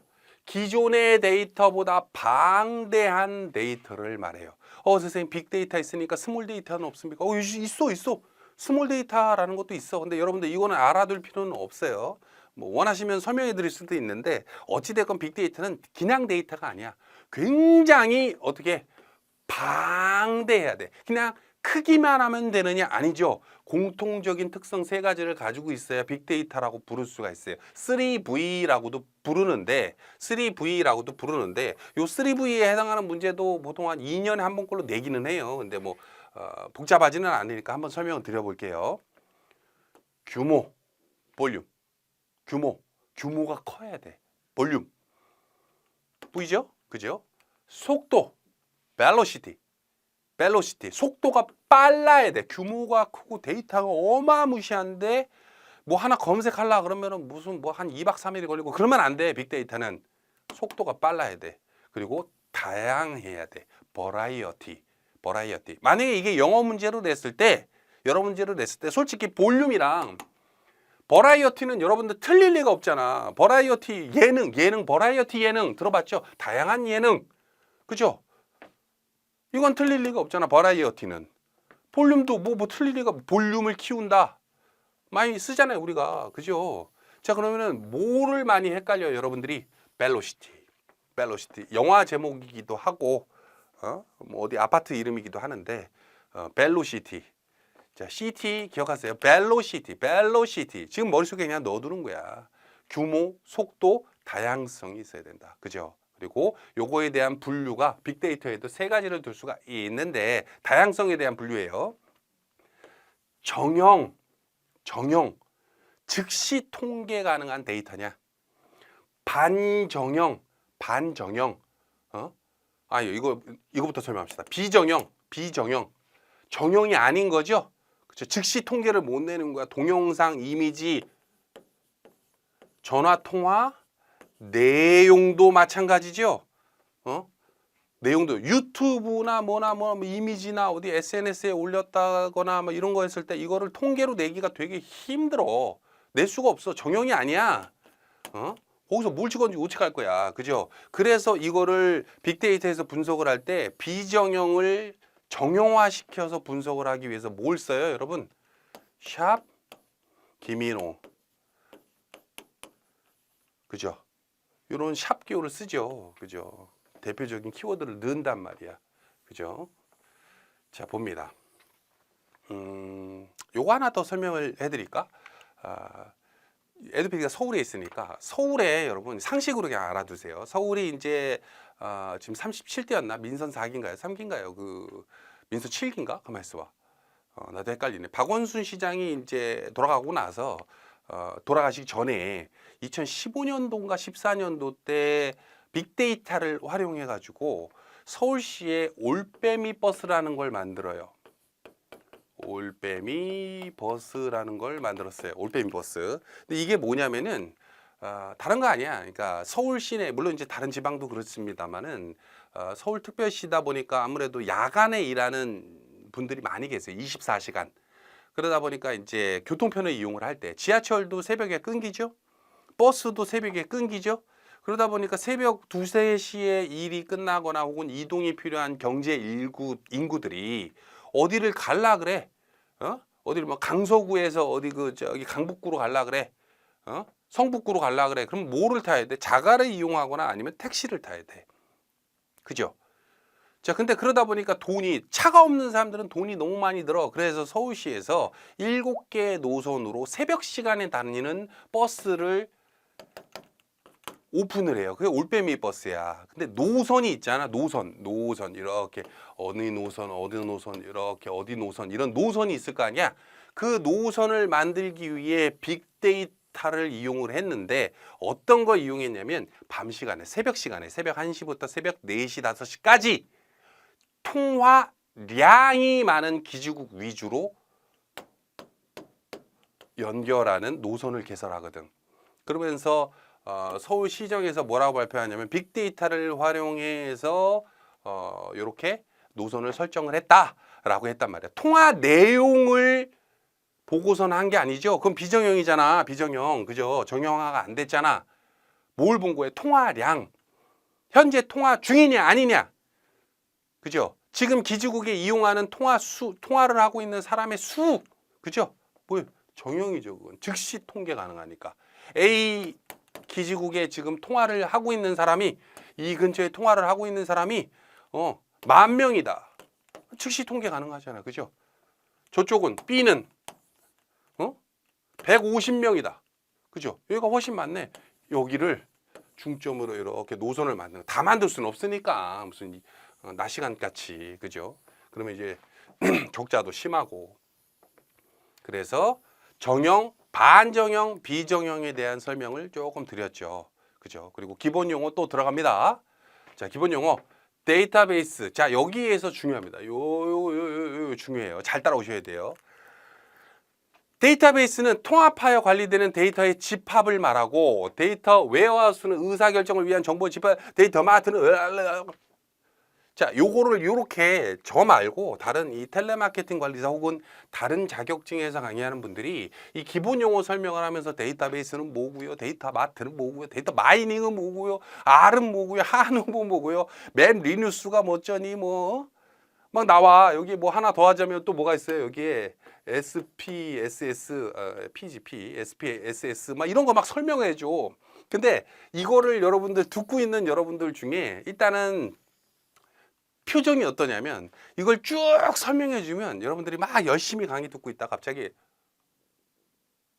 A: 기존의 데이터보다 방대한 데이터를 말해요. 선생님 빅데이터 있으니까 스몰 데이터는 없습니까? 있어. 스몰 데이터라는 것도 있어. 근데 여러분들 이거는 알아둘 필요는 없어요. 뭐 원하시면 설명해 드릴 수도 있는데 어찌됐건 빅데이터는 그냥 데이터가 아니야. 굉장히 어떻게 방대해야 돼. 그냥 크기만 하면 되느냐? 아니죠. 공통적인 특성 세 가지를 가지고 있어야 빅데이터라고 부를 수가 있어요. 3V라고도 부르는데 요 3V에 해당하는 문제도 보통 한 2년에 한 번꼴로 내기는 해요. 근데 뭐 복잡하지는 않으니까 한번 설명을 드려볼게요. 규모, 볼륨. 규모가 커야 돼. 볼륨. 보이죠? 그죠? 속도, velocity. 속도가 빨라야 돼. 규모가 크고 데이터가 어마무시한데 뭐 하나 검색하려 그러면은 무슨 뭐 한 2박 3일이 걸리고 그러면 안 돼. 빅데이터는 속도가 빨라야 돼. 그리고 다양해야 돼. 버라이어티. 만약에 이게 영어 문제로 냈을 때 솔직히 볼륨이랑 버라이어티는 여러분들 틀릴 리가 없잖아. 버라이어티 예능 버라이어티 예능 들어봤죠? 다양한 예능. 그죠? 이건 틀릴 리가 없잖아. 버라이어티는. 볼륨도 뭐 틀릴 리가, 볼륨을 키운다. 많이 쓰잖아요, 우리가. 그죠? 자, 그러면은 뭐를 많이 헷갈려요, 여러분들이? 벨로시티. 영화 제목이기도 하고 뭐 어디 아파트 이름이기도 하는데 벨로시티. 자, CT 기억하세요. 벨로시티. 지금 머릿속에 그냥 넣어두는 거야. 규모, 속도, 다양성이 있어야 된다. 그죠? 그리고 요거에 대한 분류가 빅데이터에도 세 가지를 둘 수가 있는데 다양성에 대한 분류예요. 정형. 즉시 통계 가능한 데이터냐? 반정형. 이거부터 설명합시다. 비정형. 정형이 아닌 거죠? 그렇죠? 즉시 통계를 못 내는 거야. 동영상, 이미지, 전화 통화, 내용도 마찬가지죠. 내용도 유튜브나 뭐나 이미지나 어디 SNS에 올렸다거나 뭐 이런 거 했을 때 이거를 통계로 내기가 되게 힘들어. 낼 수가 없어. 정형이 아니야. 거기서 뭘 찍었는지 어떻게 할 거야. 그죠? 그래서 이거를 빅데이터에서 분석을 할 때 비정형을 정형화시켜서 분석을 하기 위해서 뭘 써요, 여러분? 샵 김인호. 그죠? 이런 샵 기호를 쓰죠. 그죠? 대표적인 키워드를 넣는단 말이야. 그죠? 자, 봅니다. 요거 하나 더 설명을 해드릴까? 에듀피디가 서울에 있으니까 서울에 여러분 상식으로 그냥 알아두세요. 서울이 이제 지금 37대였나? 민선 4기인가요? 3기인가요? 그 민선 7기인가? 가만 있어봐. 나도 헷갈리네. 박원순 시장이 이제 돌아가고 나서 돌아가시기 전에 2015년도인가 14년도 때 빅데이터를 활용해 가지고 서울시에 올빼미 버스라는 걸 만들어요. 올빼미 버스라는 걸 만들었어요. 올빼미 버스. 근데 이게 뭐냐면은 다른 거 아니야. 그러니까 서울 시내 물론 이제 다른 지방도 그렇습니다만은 서울특별시다 보니까 아무래도 야간에 일하는 분들이 많이 계세요. 24시간. 그러다 보니까 이제 교통편을 이용을 할 때 지하철도 새벽에 끊기죠. 버스도 새벽에 끊기죠. 그러다 보니까 새벽 2, 3시에 일이 끝나거나 혹은 이동이 필요한 경제 인구들이 어디를 갈라 그래? 어디를 뭐 강서구에서 어디 저기 강북구로 갈라 그래? 성북구로 갈라 그래? 그럼 뭐를 타야 돼? 자가를 이용하거나 아니면 택시를 타야 돼. 그죠? 자, 근데 그러다 보니까 차가 없는 사람들은 돈이 너무 많이 들어. 그래서 서울시에서 7개의 노선으로 새벽 시간에 다니는 버스를 오픈을 해요. 그게 올빼미 버스야. 근데 노선이 있잖아. 노선 이렇게 어느 노선 이렇게 어디 노선 이런 노선이 있을 거 아니야. 그 노선을 만들기 위해 빅데이터를 이용을 했는데 어떤 거 이용했냐면 밤 시간에 새벽 1시부터 새벽 4시 5시까지 통화량이 많은 기지국 위주로 연결하는 노선을 개설하거든. 그러면서 서울시정에서 뭐라고 발표하냐면 빅데이터를 활용해서 이렇게 노선을 설정을 했다라고 했단 말이야. 통화 내용을 보고서는 한 게 아니죠. 그럼 비정형이잖아. 비정형. 그죠? 정형화가 안 됐잖아. 뭘 본 거예요? 통화량. 현재 통화 중이냐 아니냐. 그죠? 지금 기지국에 이용하는 통화를 하고 있는 사람의 수. 그죠? 뭐 정형이죠. 그건 즉시 통계 가능하니까. A 기지국에 지금 통화를 하고 있는 사람이 이 근처에 통화를 하고 있는 사람이 10,000명이다. 즉시 통계 가능하잖아. 그죠? 저쪽은 B는 150명이다. 그죠? 여기가 훨씬 많네. 여기를 중점으로 이렇게 노선을 만드는 다 만들 수는 없으니까 무슨 낮 시간 같이 그죠? 그러면 이제 적자도 심하고 그래서 정형, 반정형, 비정형에 대한 설명을 조금 드렸죠. 그죠? 그리고 기본 용어 또 들어갑니다. 자, 기본 용어 데이터베이스. 자, 여기에서 중요합니다. 요 중요해요. 잘 따라오셔야 돼요. 데이터베이스는 통합하여 관리되는 데이터의 집합을 말하고 데이터 웨어하우스는 의사결정을 위한 정보 집합, 데이터 마트는 자, 요거를 요렇게 저 말고 다른 이 텔레마케팅 관리사 혹은 다른 자격증에서 강의하는 분들이 이 기본 용어 설명을 하면서 데이터베이스는 뭐고요, 데이터 마트는 뭐고요, 데이터 마이닝은 뭐고요, R은 뭐고요, 하는 뭐고요, 맵 리뉴스가 뭐쩌니 뭐 막 나와. 여기 뭐 하나 더 하자면 또 뭐가 있어요? 여기에 SPSS, PGP, SPSS 막 이런 거 막 설명해 줘. 근데 이거를 여러분들 듣고 있는 여러분들 중에 일단은 표정이 어떠냐면 이걸 쭉 설명해 주면 여러분들이 막 열심히 강의 듣고 있다 갑자기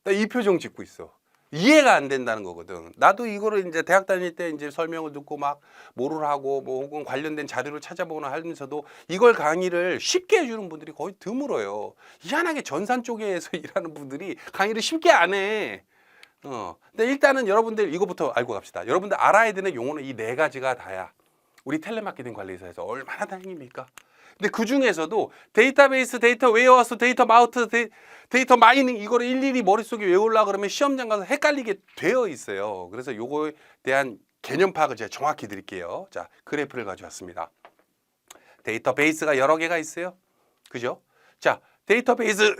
A: 나 이 표정 짓고 있어. 이해가 안 된다는 거거든. 나도 이거를 이제 대학 다닐 때 이제 설명을 듣고 막 뭐를 하고 뭐 혹은 관련된 자료를 찾아보거나 하면서도 이걸 강의를 쉽게 해주는 분들이 거의 드물어요. 희한하게 전산 쪽에서 일하는 분들이 강의를 쉽게 안 해. 근데 일단은 여러분들 이거부터 알고 갑시다. 여러분들 알아야 되는 용어는 이 4가지가 다야. 우리 텔레마케팅 관리사에서 얼마나 다행입니까? 근데 그 중에서도 데이터베이스, 데이터 웨어하우스, 데이터 마우트, 데이터 마이닝 이거를 일일이 머릿속에 외우려고 그러면 시험장 가서 헷갈리게 되어 있어요. 그래서 요거에 대한 개념 파악을 제가 정확히 드릴게요. 자, 그래프를 가져왔습니다. 데이터베이스가 여러 개가 있어요. 그죠? 자, 데이터베이스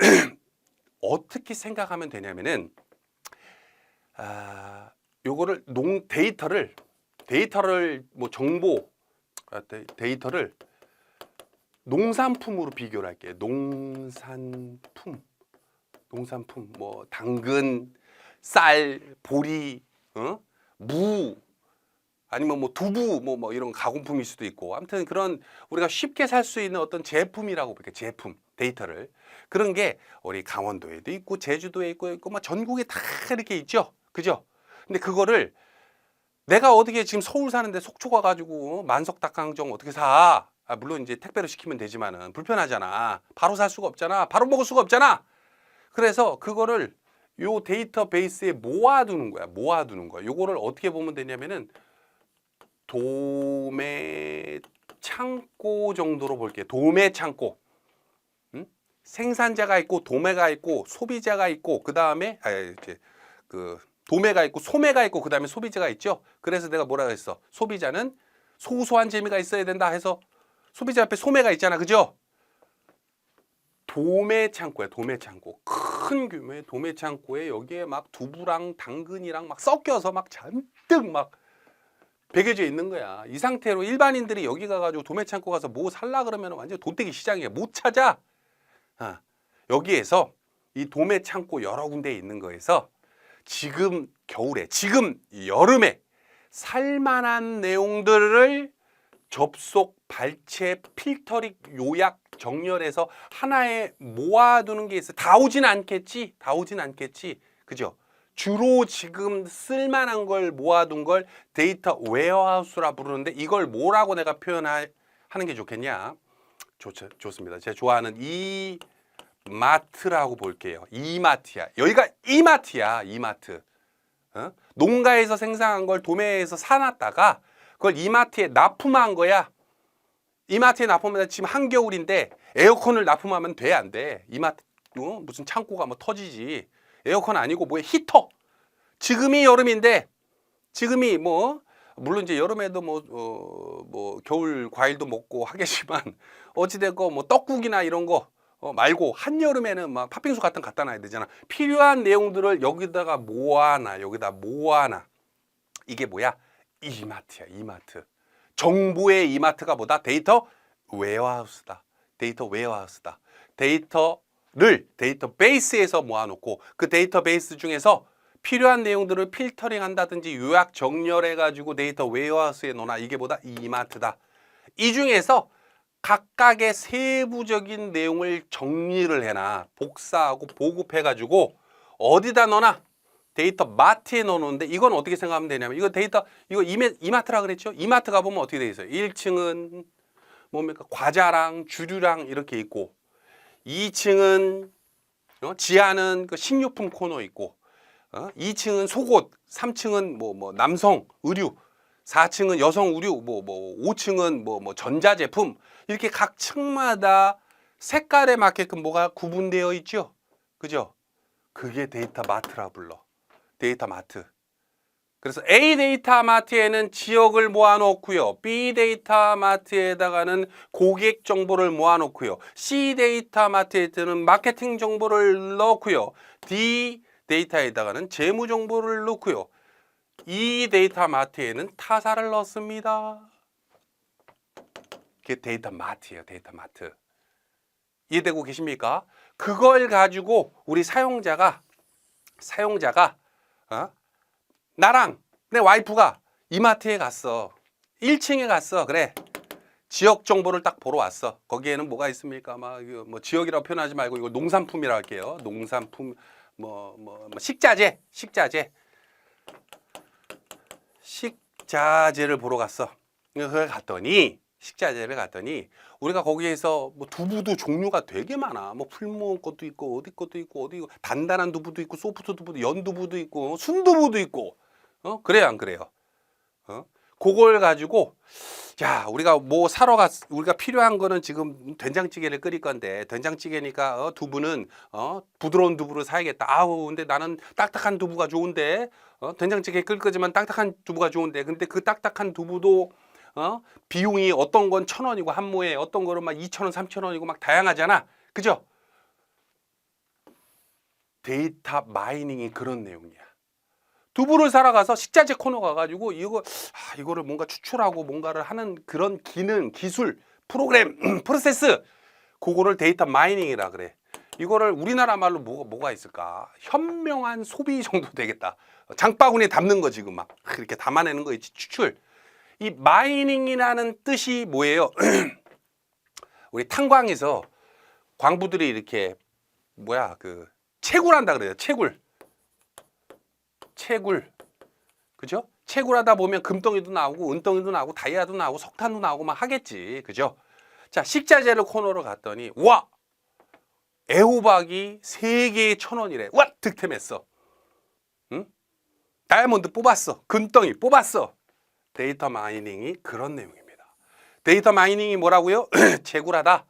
A: 어떻게 생각하면 되냐면은 요거를 데이터를 뭐 정보 데이터를 농산품으로 비교를 할게요. 농산품 뭐 당근, 쌀, 보리, 무 아니면 뭐 두부 뭐 이런 가공품일 수도 있고 아무튼 그런 우리가 쉽게 살 수 있는 어떤 제품이라고 볼게요. 제품 데이터를 그런 게 우리 강원도에도 있고 제주도에 있고 뭐 전국에 다 이렇게 있죠. 그죠? 근데 그거를 내가 어떻게 지금 서울 사는데 속초 가가지고 만석 닭강정 어떻게 사? 물론 이제 택배로 시키면 되지만은 불편하잖아. 바로 살 수가 없잖아. 바로 먹을 수가 없잖아. 그래서 그거를 요 데이터베이스에 모아두는 거야. 요거를 어떻게 보면 되냐면은 도매 창고 정도로 볼게요. 도매 창고. 생산자가 있고 도매가 있고 소비자가 있고 그다음에 도매가 있고 소매가 있고 그다음에 소비자가 있죠. 그래서 내가 뭐라 했어? 소비자는 소소한 재미가 있어야 된다 해서 소비자 앞에 소매가 있잖아. 그죠? 도매 창고야. 도매 창고. 큰 규모의 도매 창고에 여기에 막 두부랑 당근이랑 막 섞여서 막 잔뜩 막 배겨져 있는 거야. 이 상태로 일반인들이 여기 가가지고 도매 창고 가서 뭐 살라 그러면 완전 돈떼기 시장이야. 못 찾아. 여기에서 이 도매 창고 여러 군데에 있는 거에서 지금 겨울에, 지금 여름에 살만한 내용들을 접속, 발췌, 필터링, 요약, 정렬해서 하나에 모아두는 게 있어. 다 오진 않겠지. 그죠? 주로 지금 쓸만한 걸 모아둔 걸 데이터 웨어하우스라 부르는데 이걸 뭐라고 내가 표현하는 게 좋겠냐? 좋습니다. 제가 좋아하는 이마트라고 볼게요. 이마트야. 여기가 이마트야. 이마트. 농가에서 생산한 걸 도매에서 사놨다가 그걸 이마트에 납품한 거야. 이마트에 납품하면 지금 한겨울인데 에어컨을 납품하면 돼, 안 돼? 이마트 무슨 창고가 뭐 터지지. 에어컨 아니고 뭐야 히터. 지금이 여름인데 지금이 뭐 물론 이제 여름에도 뭐 겨울 과일도 먹고 하겠지만 어찌됐건 뭐 떡국이나 이런 거 말고 한여름에는 막 팥빙수 같은 거 갖다 놔야 되잖아. 필요한 내용들을 여기다가 모아놔. 여기다 모아놔. 이게 뭐야? 이마트야, 이마트. 정보의 이마트가 뭐다? 데이터 웨어하우스다. 데이터 웨어하우스다. 데이터를 데이터베이스에서 모아놓고 그 데이터베이스 중에서 필요한 내용들을 필터링 한다든지 요약 정렬해 가지고 데이터 웨어하우스에 넣어놔. 이게 뭐다? 이마트다. 이 중에서 각각의 세부적인 내용을 정리를 해놔. 복사하고 보급해 가지고 어디다 넣어놔? 데이터 마트에 넣어놓는데 이건 어떻게 생각하면 되냐면 이거 데이터 이거 이마트라 그랬죠? 이마트 가보면 어떻게 돼 있어요? 1층은 뭡니까? 과자랑 주류랑 이렇게 있고 2층은 지하는 그 식료품 코너 있고 2층은 속옷, 3층은 뭐 남성 의류, 4층은 여성 의류, 5층은 뭐 전자제품 이렇게 각 층마다 색깔에 맞게끔 뭐가 구분되어 있죠? 그죠? 그게 데이터 마트라 불러. 데이터 마트. 그래서 A 데이터 마트에는 지역을 모아놓고요. B 데이터 마트에다가는 고객 정보를 모아놓고요. C 데이터 마트에는 마케팅 정보를 넣고요. D 데이터에다가는 재무 정보를 넣고요. E 데이터 마트에는 타사를 넣습니다. 그게 데이터 마트예요. 데이터 마트. 이해되고 계십니까? 그걸 가지고 우리 사용자가 나랑 내 와이프가 이마트에 갔어. 1층에 갔어. 그래. 지역 정보를 딱 보러 왔어. 거기에는 뭐가 있습니까? 뭐 지역이라고 표현하지 말고 이거 농산품이라고 할게요. 농산품 식자재를 보러 갔어. 그걸 갔더니 식자재를 갔더니 우리가 거기에서 뭐 두부도 종류가 되게 많아. 뭐 풀무원 것도 있고 어디 것도 있고 어디 단단한 두부도 있고 소프트 두부도 연두부도 있고 순두부도 있고 그래요 안 그래요? 그걸 가지고 자 우리가 뭐 사러 우리가 필요한 거는 지금 된장찌개를 끓일 건데 된장찌개니까 두부는 부드러운 두부를 사야겠다. 아우 근데 나는 딱딱한 두부가 좋은데 된장찌개 끓일 거지만 딱딱한 두부가 좋은데 근데 그 딱딱한 두부도 비용이 어떤 건 1,000원이고 한 모에 어떤 거는 막 2,000원, 3,000원이고 막 다양하잖아. 그죠? 데이터 마이닝이 그런 내용이야. 두부를 사러 가서 식자재 코너 가가지고 이거를 뭔가 추출하고 뭔가를 하는 그런 기능, 기술, 프로그램, 프로세스 그거를 데이터 마이닝이라 그래. 이거를 우리나라 말로 뭐가 있을까? 현명한 소비 정도 되겠다. 장바구니에 담는 거 지금 막 이렇게 담아내는 거 있지 추출. 이 마이닝이라는 뜻이 뭐예요? 우리 탄광에서 광부들이 이렇게 채굴한다 그래요. 채굴. 그죠? 채굴하다 보면 금덩이도 나오고 은덩이도 나오고 다이아도 나오고 석탄도 나오고 막 하겠지. 그죠? 자, 식자재를 코너로 갔더니 와! 애호박이 3개에 1,000원이래. 와! 득템했어. 응? 다이아몬드 뽑았어. 금덩이 뽑았어. 데이터 마이닝이 그런 내용입니다. 데이터 마이닝이 뭐라고요? 채굴하다.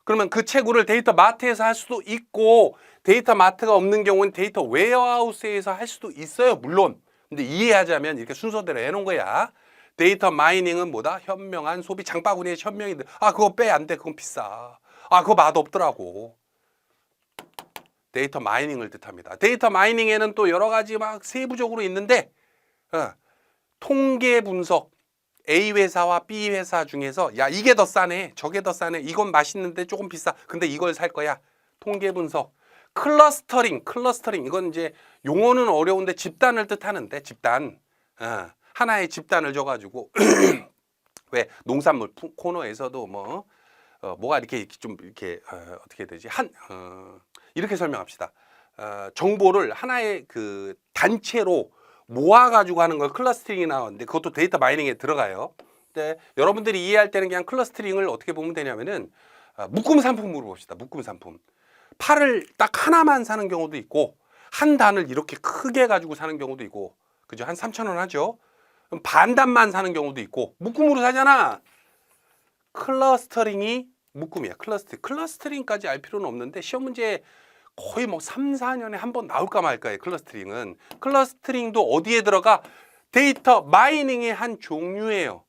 A: 그러면 그 채굴을 데이터 마트에서 할 수도 있고 데이터 마트가 없는 경우는 데이터 웨어하우스에서 할 수도 있어요. 물론. 근데 이해하자면 이렇게 순서대로 해놓은 거야. 데이터 마이닝은 뭐다? 현명한 소비. 장바구니에 현명이 그거 빼 안 돼. 그건 비싸. 그거 맛없더라고. 데이터 마이닝을 뜻합니다. 데이터 마이닝에는 또 여러 가지 막 세부적으로 있는데 통계 분석. A 회사와 B 회사 중에서 야 이게 더 싸네 저게 더 싸네 이건 맛있는데 조금 비싸 근데 이걸 살 거야. 통계 분석. 클러스터링 이건 이제 용어는 어려운데 집단을 뜻하는데 집단 하나의 집단을 줘가지고 왜 농산물 코너에서도 뭐가 이렇게 좀 이렇게 어떻게 해야 되지 이렇게 설명합시다. 정보를 하나의 그 단체로 모아가지고 하는 걸 클러스터링이 나오는데 그것도 데이터 마이닝에 들어가요. 근데 여러분들이 이해할 때는 그냥 클러스터링을 어떻게 보면 되냐면은 묶음 상품으로 봅시다. 묶음 상품. 팔을 딱 하나만 사는 경우도 있고 한 단을 이렇게 크게 가지고 사는 경우도 있고 그죠? 한 3,000원 하죠. 그럼 반 단만 사는 경우도 있고 묶음으로 사잖아. 클러스터링이 묶음이야. 클러스터링까지 알 필요는 없는데 시험 문제에 거의 3, 4년에 한 번 나올까 말까의 클러스터링은. 클러스터링도 어디에 들어가? 데이터 마이닝의 한 종류예요.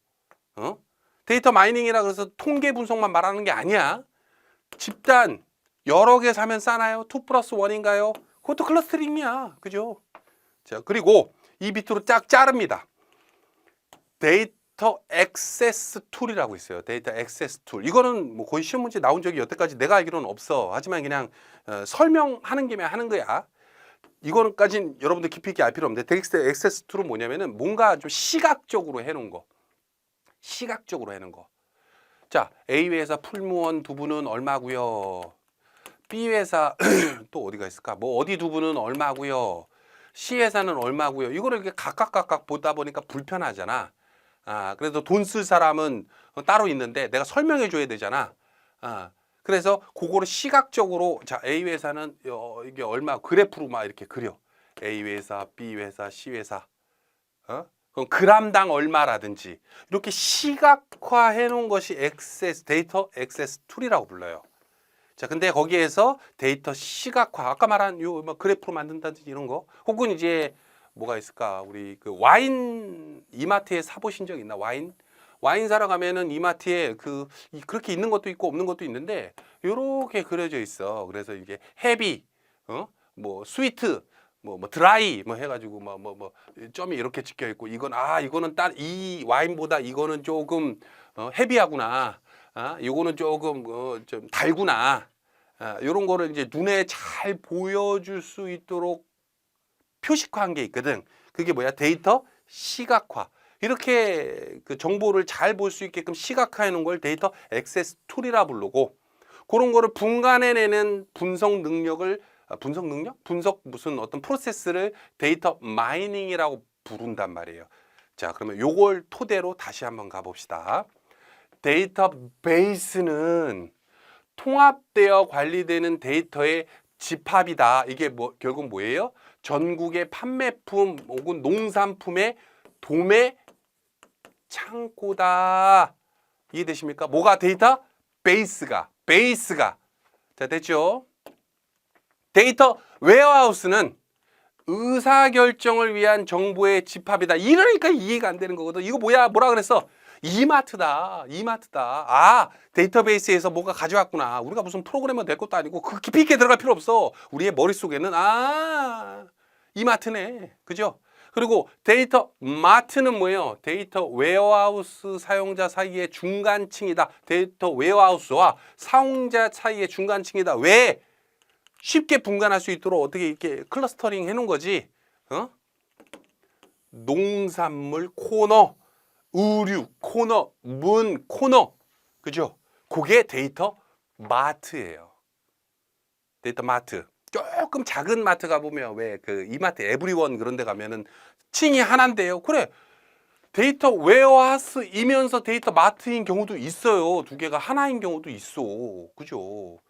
A: 데이터 마이닝이라 그래서 통계 분석만 말하는 게 아니야. 집단 여러 개 사면 싸나요? 2 플러스 1인가요? 그것도 클러스터링이야. 그죠? 자, 그리고 이 밑으로 쫙 자릅니다. 데이터 액세스 툴이라고 있어요. 데이터 액세스 툴. 이거는 뭐 거의 시험 문제 나온 적이 여태까지 내가 알기로는 없어. 하지만 그냥 설명하는 김에 하는 거야. 이거는까진 여러분들 깊이 있게 알 필요 없는데 데이터 액세스 툴은 뭐냐면은 뭔가 좀 시각적으로 해놓은 거. 시각적으로 해놓은 거. 자, A 회사 풀무원 두부는 얼마고요? B 회사 또 어디가 있을까? 뭐 어디 두부는 얼마고요? C 회사는 얼마고요? 이거를 이렇게 각각 보다 보니까 불편하잖아. 그래서 돈 쓸 사람은 따로 있는데 내가 설명해 줘야 되잖아. 그래서 그거를 시각적으로 자, A 회사는 이게 얼마 그래프로 막 이렇게 그려. A 회사, B 회사, C 회사. 그럼 그람당 얼마라든지 이렇게 시각화해 놓은 것이 데이터 액세스 툴이라고 불러요. 자, 근데 거기에서 데이터 시각화, 아까 말한 요 뭐 그래프로 만든다든지 이런 거, 혹은 이제 뭐가 있을까? 우리 그 와인 이마트에 사 보신 적 있나? 와인 사러 가면은 이마트에 그렇게 있는 것도 있고 없는 것도 있는데 요렇게 그려져 있어. 그래서 이게 헤비, 뭐 스위트, 뭐 드라이 뭐 해가지고 뭐 점이 이렇게 찍혀 있고 이거는 이 와인보다 이거는 조금 헤비하구나. 요거는 조금 좀 달구나. 요런 거를 이제 눈에 잘 보여줄 수 있도록 표식화한 게 있거든. 그게 뭐야? 데이터 시각화. 이렇게 그 정보를 잘 볼 수 있게끔 시각화해 놓은 걸 데이터 액세스 툴이라 부르고, 그런 거를 분간해내는 분석 능력 무슨 어떤 프로세스를 데이터 마이닝이라고 부른단 말이에요. 자, 그러면 요걸 토대로 다시 한번 가봅시다. 데이터베이스는 통합되어 관리되는 데이터의 집합이다. 이게 결국 뭐예요? 전국의 판매품 혹은 농산품의 도매 창고다. 이해되십니까? 뭐가 데이터? 베이스가. 자, 됐죠? 데이터 웨어하우스는 의사결정을 위한 정보의 집합이다. 이러니까 이해가 안 되는 거거든. 이거 뭐라 그랬어? 이마트다. 데이터베이스에서 뭐가 가져왔구나. 우리가 무슨 프로그래머 될 것도 아니고 그 깊이 있게 들어갈 필요 없어. 우리의 머릿속에는 이마트네. 그죠? 그리고 데이터 마트는 뭐예요? 데이터 웨어하우스 사용자 사이의 중간층이다. 데이터 웨어하우스와 사용자 사이의 중간층이다. 왜? 쉽게 분간할 수 있도록 어떻게 이렇게 클러스터링 해놓은 거지. 농산물 코너, 의류 코너, 문 코너, 그죠? 그게 데이터 마트예요. 데이터 마트. 조금 작은 마트 가보면 왜 그 이마트 에브리원 그런 데 가면은 층이 하나인데요. 그래. 데이터 웨어하우스이면서 데이터 마트인 경우도 있어요. 두 개가 하나인 경우도 있어. 그죠?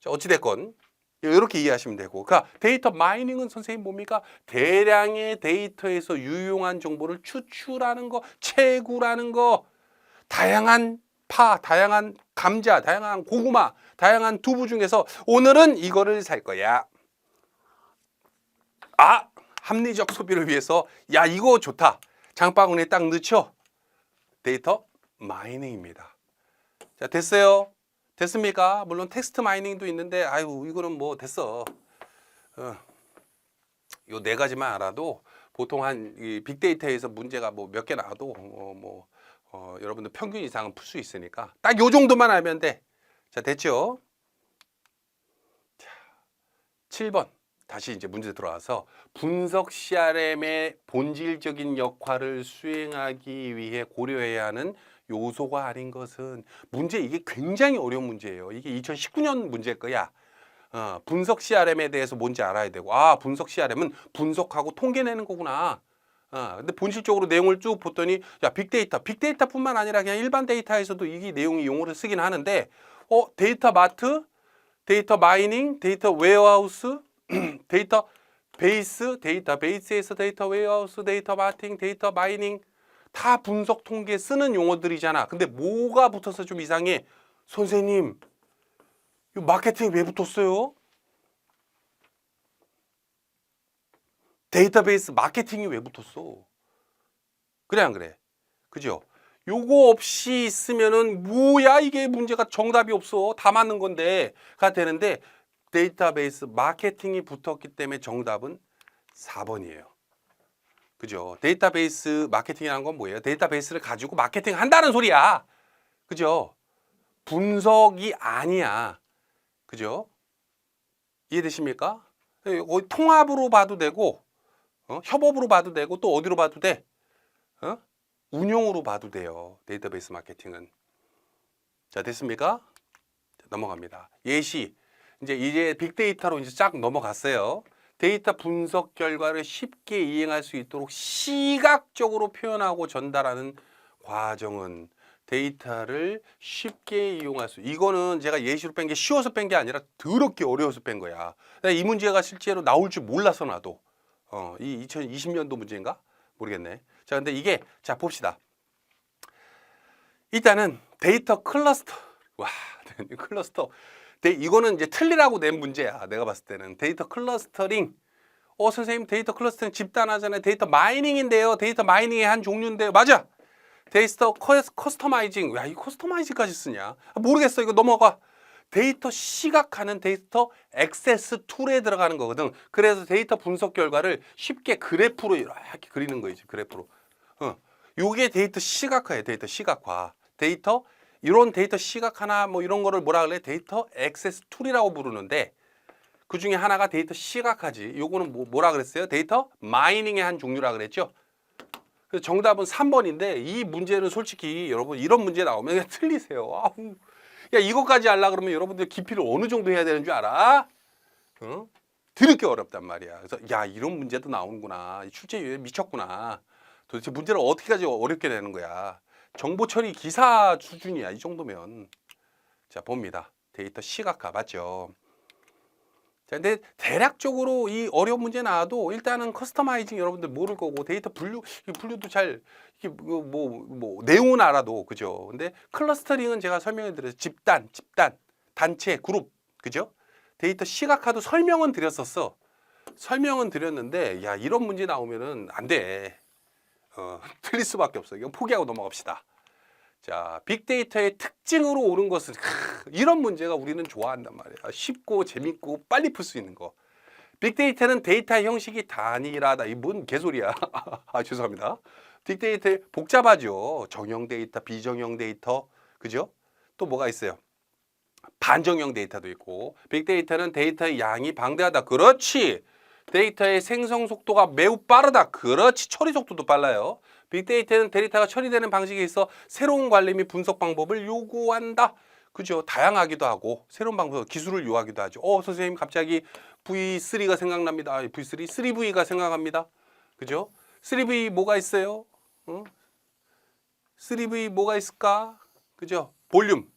A: 자, 어찌됐건 이렇게 이해하시면 되고, 그러니까 데이터 마이닝은 선생님 뭡니까? 대량의 데이터에서 유용한 정보를 추출하는 거, 채굴하는 거, 다양한 다양한 감자, 다양한 고구마, 다양한 두부 중에서 오늘은 이거를 살 거야. 합리적 소비를 위해서 이거 좋다. 장바구니에 딱 넣죠. 데이터 마이닝입니다. 자, 됐어요? 됐습니까? 물론 텍스트 마이닝도 있는데 이거는 뭐 됐어. 요 네 가지만 알아도 보통 이 빅데이터에서 문제가 뭐 몇 개 나와도 여러분들 평균 이상은 풀 수 있으니까 딱 요 정도만 알면 돼. 자, 됐죠? 자, 7번 다시 이제 문제 들어와서 분석 CRM의 본질적인 역할을 수행하기 위해 고려해야 하는 요소가 아닌 것은, 이게 굉장히 어려운 문제예요. 이게 2019년 문제일 거야. 분석 CRM에 대해서 뭔지 알아야 되고, 분석 CRM은 분석하고 통계 내는 거구나. 근데 본질적으로 내용을 쭉 봤더니 빅데이터뿐만 아니라 그냥 일반 데이터에서도 이게 내용이 용어를 쓰긴 하는데, 데이터 마트, 데이터 마이닝, 데이터 웨어하우스, 데이터 베이스, 데이터베이스에서 데이터 웨어하우스, 데이터 마팅, 데이터 마이닝 다 분석 통계에 쓰는 용어들이잖아. 근데 뭐가 붙어서 좀 이상해? 선생님, 이 마케팅이 왜 붙었어요? 데이터베이스 마케팅이 왜 붙었어? 그래 안 그래? 그죠? 요거 없이 있으면은 뭐야 이게 문제가 정답이 없어. 다 맞는 건데가 되는데 데이터베이스 마케팅이 붙었기 때문에 정답은 4번이에요. 그죠? 데이터베이스 마케팅이라는 건 뭐예요? 데이터베이스를 가지고 마케팅 한다는 소리야. 그죠? 분석이 아니야. 그죠? 이해되십니까? 통합으로 봐도 되고, 협업으로 봐도 되고, 또 어디로 봐도 돼? 운용으로 봐도 돼요. 데이터베이스 마케팅은. 자, 됐습니까? 자, 넘어갑니다. 예시. 이제 빅데이터로 이제 쫙 넘어갔어요. 데이터 분석 결과를 쉽게 이행할 수 있도록 시각적으로 표현하고 전달하는 과정은 데이터를 쉽게 이용할 수. 이거는 제가 예시로 뺀 게 쉬워서 뺀 게 아니라 더럽게 어려워서 뺀 거야. 이 문제가 실제로 나올 줄 몰라서 나도. 이 2020년도 문제인가? 모르겠네. 자, 근데 이게 자 봅시다. 일단은 데이터 클러스터. 와, 클러스터. 이거는 이제 틀리라고 낸 문제야. 내가 봤을 때는 데이터 클러스터링. 선생님 데이터 클러스터링 집단화잖아요. 데이터 마이닝인데요. 데이터 마이닝의 한 종류인데요. 맞아. 데이터 커스터마이징. 야, 이 커스터마이징까지 쓰냐? 모르겠어. 이거 넘어가. 데이터 시각하는 데이터 액세스 툴에 들어가는 거거든. 그래서 데이터 분석 결과를 쉽게 그래프로 이렇게 그리는 거지. 그래프로. 요게 데이터 시각화예요. 데이터 시각화. 데이터 이런 데이터 시각화나 뭐 이런 거를 뭐라 그래? 데이터 액세스 툴이라고 부르는데 그 중에 하나가 데이터 시각화지. 요거는 뭐라 그랬어요? 데이터 마이닝의 한 종류라 그랬죠. 그래서 정답은 3번인데 이 문제는 솔직히 여러분 이런 문제 나오면 그냥 틀리세요. 아우. 야, 이거까지 하려고 그러면 여러분들 깊이를 어느 정도 해야 되는 줄 알아? 드럽게 어렵단 말이야. 그래서 야, 이런 문제도 나오는구나. 출제율 미쳤구나. 도대체 문제를 어떻게까지 어렵게 내는 거야. 정보 처리 기사 수준이야. 이 정도면. 자, 봅니다. 데이터 시각화 맞죠? 자, 근데 대략적으로 이 어려운 문제 나와도 일단은 커스터마이징 여러분들 모를 거고 데이터 분류도 잘 이게 뭐 내용은 알아도 그죠? 근데 클러스터링은 제가 설명해 드렸어요. 집단, 단체, 그룹. 그죠? 데이터 시각화도 설명은 드렸었어. 설명은 드렸는데 야, 이런 문제 나오면은 안 돼. 틀릴 수밖에 없어. 이건 포기하고 넘어갑시다. 자, 빅데이터의 특징으로 오는 것은 이런 문제가 우리는 좋아한단 말이야. 쉽고 재밌고 빨리 풀 수 있는 거. 빅데이터는 데이터 형식이 단일하다. 이 뭔 개소리야. 아, 죄송합니다. 빅데이터 복잡하죠. 정형 데이터, 비정형 데이터. 그죠? 또 뭐가 있어요? 반정형 데이터도 있고. 빅데이터는 데이터의 양이 방대하다. 그렇지. 데이터의 생성 속도가 매우 빠르다. 그렇지. 처리 속도도 빨라요. 빅데이터는 데이터가 처리되는 방식에 있어 새로운 관리 및 분석 방법을 요구한다. 그죠? 다양하기도 하고 새로운 방법, 기술을 요하기도 하죠. 선생님 갑자기 V3가 생각납니다. V3, 3V가 생각합니다. 그죠? 3V 뭐가 있어요? 3V 뭐가 있을까? 그죠? 볼륨,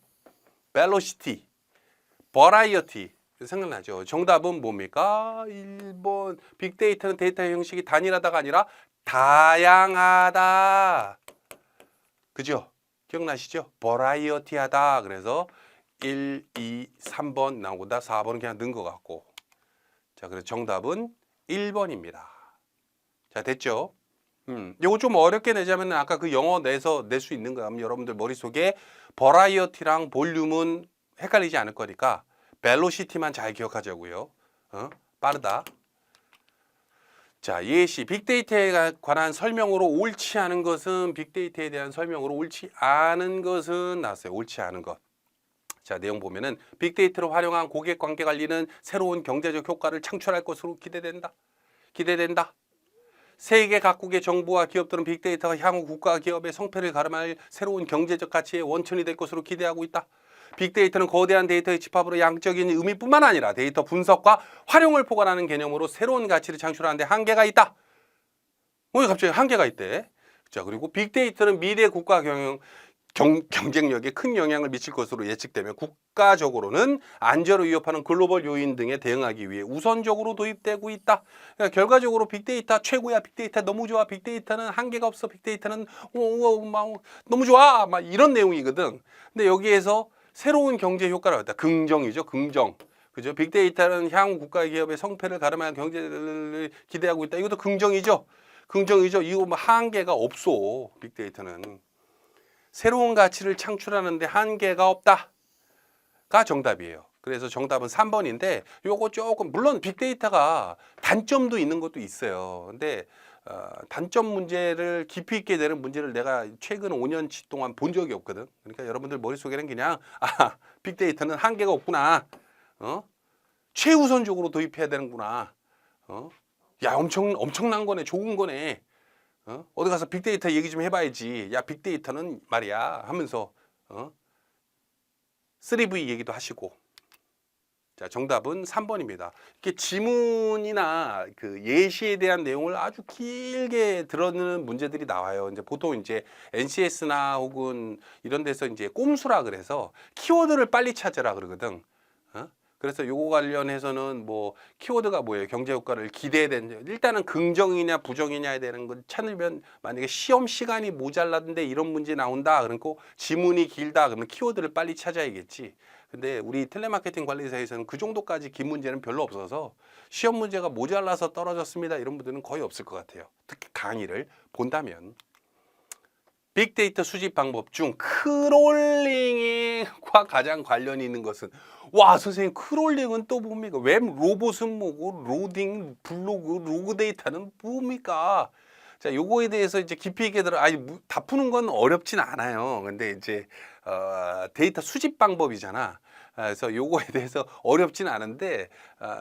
A: 벨로시티, 버라이어티. 생각나죠? 정답은 뭡니까? 1번. 빅데이터는 데이터의 형식이 단일하다가 아니라 다양하다. 그죠? 기억나시죠? 버라이어티하다. 그래서 1, 2, 3번 나오다 4번은 그냥 넣은 것 같고. 자, 그래서 정답은 1번입니다. 자, 됐죠? 요거 좀 어렵게 내자면 아까 그 영어 내서 낼 수 있는 거야. 여러분들 머릿속에 버라이어티랑 볼륨은 헷갈리지 않을 거니까 벨로시티만 잘 기억하자고요. 빠르다. 자, 예시. 빅데이터에 관한 설명으로 옳지 않은 것은 빅데이터에 대한 설명으로 옳지 않은 것은 나왔어요. 옳지 않은 것. 자, 내용 보면은 빅데이터를 활용한 고객 관계 관리는 새로운 경제적 효과를 창출할 것으로 기대된다. 세계 각국의 정부와 기업들은 빅데이터가 향후 국가 기업의 성패를 가름할 새로운 경제적 가치의 원천이 될 것으로 기대하고 있다. 빅데이터는 거대한 데이터의 집합으로 양적인 의미뿐만 아니라 데이터 분석과 활용을 포괄하는 개념으로 새로운 가치를 창출하는 데 한계가 있다. 갑자기 한계가 있대. 자, 그리고 빅데이터는 미래 국가 경쟁력에 큰 영향을 미칠 것으로 예측되며 국가적으로는 안전을 위협하는 글로벌 요인 등에 대응하기 위해 우선적으로 도입되고 있다. 그러니까 결과적으로 빅데이터 최고야. 빅데이터 너무 좋아. 빅데이터는 한계가 없어. 빅데이터는 너무 좋아. 막 이런 내용이거든. 근데 여기에서 새로운 경제 효과라고 했다. 긍정이죠. 긍정. 그죠? 빅데이터는 향후 국가 기업의 성패를 가름할 경제를 기대하고 있다. 이것도 긍정이죠. 이거 한계가 없어. 빅데이터는. 새로운 가치를 창출하는데 한계가 없다가 정답이에요. 그래서 정답은 3번인데 요거 조금 물론 빅데이터가 단점도 있는 것도 있어요. 근데 단점 문제를 깊이 있게 되는 문제를 내가 최근 5년치 동안 본 적이 없거든. 그러니까 여러분들 머릿속에는 그냥 빅데이터는 한계가 없구나. 최우선적으로 도입해야 되는구나. 야, 엄청난 거네. 좋은 거네. 어디 가서 빅데이터 얘기 좀 해봐야지. 야, 빅데이터는 말이야 하면서 3V 얘기도 하시고. 자, 정답은 3번입니다. 이렇게 지문이나 그 예시에 대한 내용을 아주 길게 드러내는 문제들이 나와요. 이제 보통 이제 NCS나 혹은 이런 데서 이제 꼼수라 그래서 키워드를 빨리 찾으라 그러거든. 그래서 요거 관련해서는 뭐 키워드가 뭐예요? 경제 효과를 기대된 일단은 긍정이냐 부정이냐에 대한 걸 찾으면 만약에 시험 시간이 모자랐는데 이런 문제 나온다 그러고 지문이 길다 그러면 키워드를 빨리 찾아야겠지. 근데 우리 텔레마케팅 관리사에서는 그 정도까지 긴 문제는 별로 없어서 시험 문제가 모자라서 떨어졌습니다 이런 분들은 거의 없을 것 같아요. 특히 강의를 본다면. 빅데이터 수집 방법 중 크롤링과 가장 관련이 있는 것은 와 선생님 크롤링은 또 뭡니까? 웹 로봇은 뭐고 로딩 블로그 로그 데이터는 뭡니까? 자 요거에 대해서 이제 깊이 있게 다 푸는 건 어렵진 않아요. 근데 이제 데이터 수집 방법이잖아. 그래서 요거에 대해서 어렵진 않은데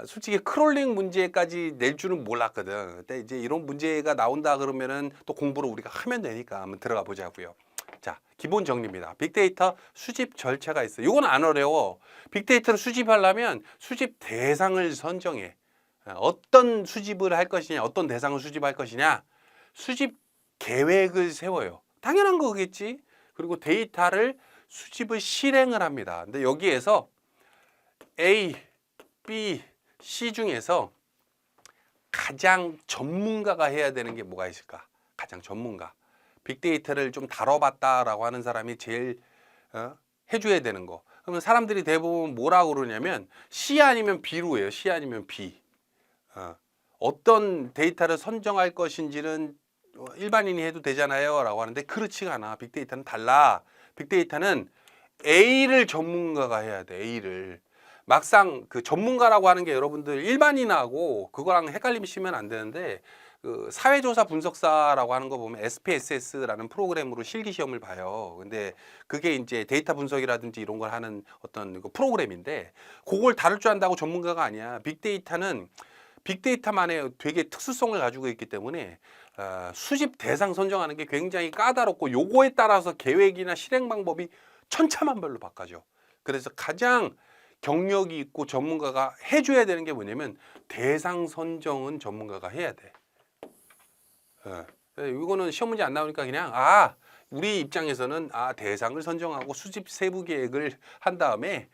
A: 솔직히 크롤링 문제까지 낼 줄은 몰랐거든. 근데 이제 이런 문제가 나온다 그러면은 또 공부를 우리가 하면 되니까 한번 들어가 보자고요. 자, 기본 정리입니다. 빅데이터 수집 절차가 있어요. 이건 안 어려워. 빅데이터를 수집하려면 수집 대상을 선정해. 어떤 수집을 할 것이냐, 어떤 대상을 수집할 것이냐, 수집 계획을 세워요. 당연한 거겠지. 그리고 데이터를 수집을 실행을 합니다. 근데 여기에서 A, B, C 중에서 가장 전문가가 해야 되는 게 뭐가 있을까? 가장 전문가. 빅데이터를 좀 다뤄봤다라고 하는 사람이 제일 해줘야 되는 거. 그러면 사람들이 대부분 뭐라고 그러냐면 C 아니면 B로 해요. C 아니면 B. 어떤 데이터를 선정할 것인지는 일반인이 해도 되잖아요 라고 하는데 그렇지가 않아. 빅데이터는 달라. 빅데이터는 A를 전문가가 해야 돼. A를. 막상 그 전문가라고 하는 게 여러분들 일반인하고 그거랑 헷갈리시면 안 되는데 그 사회조사 분석사라고 하는 거 보면 SPSS라는 프로그램으로 실기 시험을 봐요. 근데 그게 이제 데이터 분석이라든지 이런 걸 하는 어떤 그 프로그램인데 그걸 다룰 줄 안다고 전문가가 아니야. 빅데이터는 빅데이터만의 되게 특수성을 가지고 있기 때문에 수집 대상 선정하는 게 굉장히 까다롭고 요거에 따라서 계획이나 실행 방법이 천차만별로 바꿔져. 그래서 가장 경력이 있고 전문가가 해줘야 되는 게 뭐냐면 대상 선정은 전문가가 해야 돼. 이거는 시험 문제 안 나오니까 그냥 우리 입장에서는 대상을 선정하고 수집 세부 계획을 한 다음에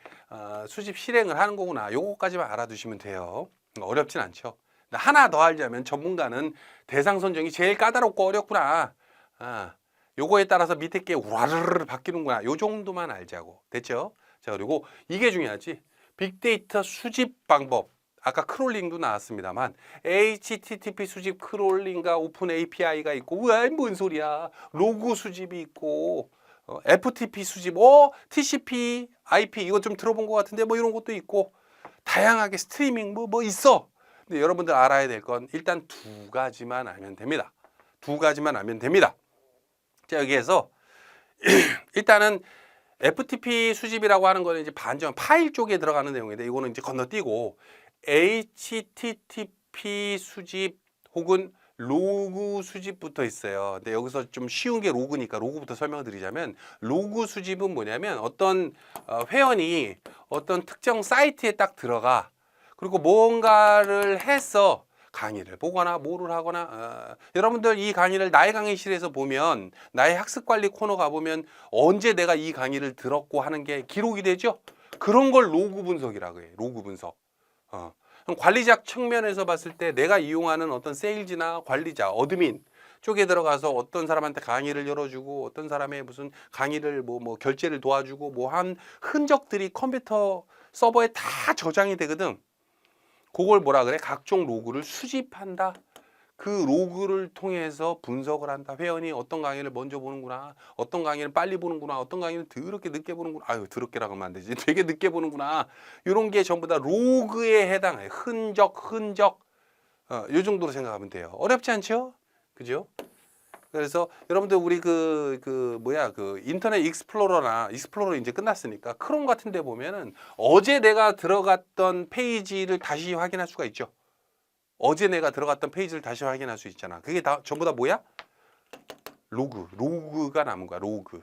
A: 수집 실행을 하는 거구나. 요거까지만 알아두시면 돼요. 어렵진 않죠. 하나 더 알자면 전문가는 대상 선정이 제일 까다롭고 어렵구나. 요거에 따라서 밑에 게 와르르 바뀌는구나. 요 정도만 알자고. 됐죠? 자, 그리고 이게 중요하지. 빅데이터 수집 방법. 아까 크롤링도 나왔습니다만 HTTP 수집 크롤링과 오픈 API가 있고 뭔 소리야. 로그 수집이 있고 FTP 수집, TCP, IP 이거 좀 들어본 것 같은데 뭐 이런 것도 있고 다양하게 스트리밍 뭐 있어. 근데 여러분들 알아야 될 건 일단 두 가지만 알면 됩니다. 두 가지만 알면 됩니다. 자, 여기에서 일단은 FTP 수집이라고 하는 거는 이제 반전 파일 쪽에 들어가는 내용인데 이거는 이제 건너뛰고 HTTP 수집 혹은 로그 수집부터 있어요. 근데 여기서 좀 쉬운 게 로그니까 로그부터 설명을 드리자면 로그 수집은 뭐냐면 어떤 회원이 어떤 특정 사이트에 딱 들어가 그리고 뭔가를 해서 강의를 보거나 뭐를 하거나 여러분들 이 강의를 나의 강의실에서 보면 나의 학습관리 코너 가보면 언제 내가 이 강의를 들었고 하는 게 기록이 되죠. 그런 걸 로그 분석이라고 해요. 로그 분석. 관리자 측면에서 봤을 때 내가 이용하는 어떤 세일즈나 관리자, 어드민 쪽에 들어가서 어떤 사람한테 강의를 열어주고 어떤 사람의 무슨 강의를 뭐 결제를 도와주고 뭐 한 흔적들이 컴퓨터 서버에 다 저장이 되거든. 그걸 뭐라 그래? 각종 로그를 수집한다. 그 로그를 통해서 분석을 한다. 회원이 어떤 강의를 먼저 보는구나, 어떤 강의를 빨리 보는구나, 어떤 강의를 더럽게 늦게 보는구나. 아유, 더럽게라고 하면 안 되지. 되게 늦게 보는구나. 이런 게 전부 다 로그에 해당해. 흔적. 요 정도로 생각하면 돼요. 어렵지 않죠? 그죠? 그래서 여러분들 우리 그 인터넷 익스플로러 이제 끝났으니까 크롬 같은 데 보면은 어제 내가 들어갔던 페이지를 다시 확인할 수가 있죠. 어제 내가 들어갔던 페이지를 다시 확인할 수 있잖아. 그게 다 전부 다 뭐야? 로그가 남은 거야. 로그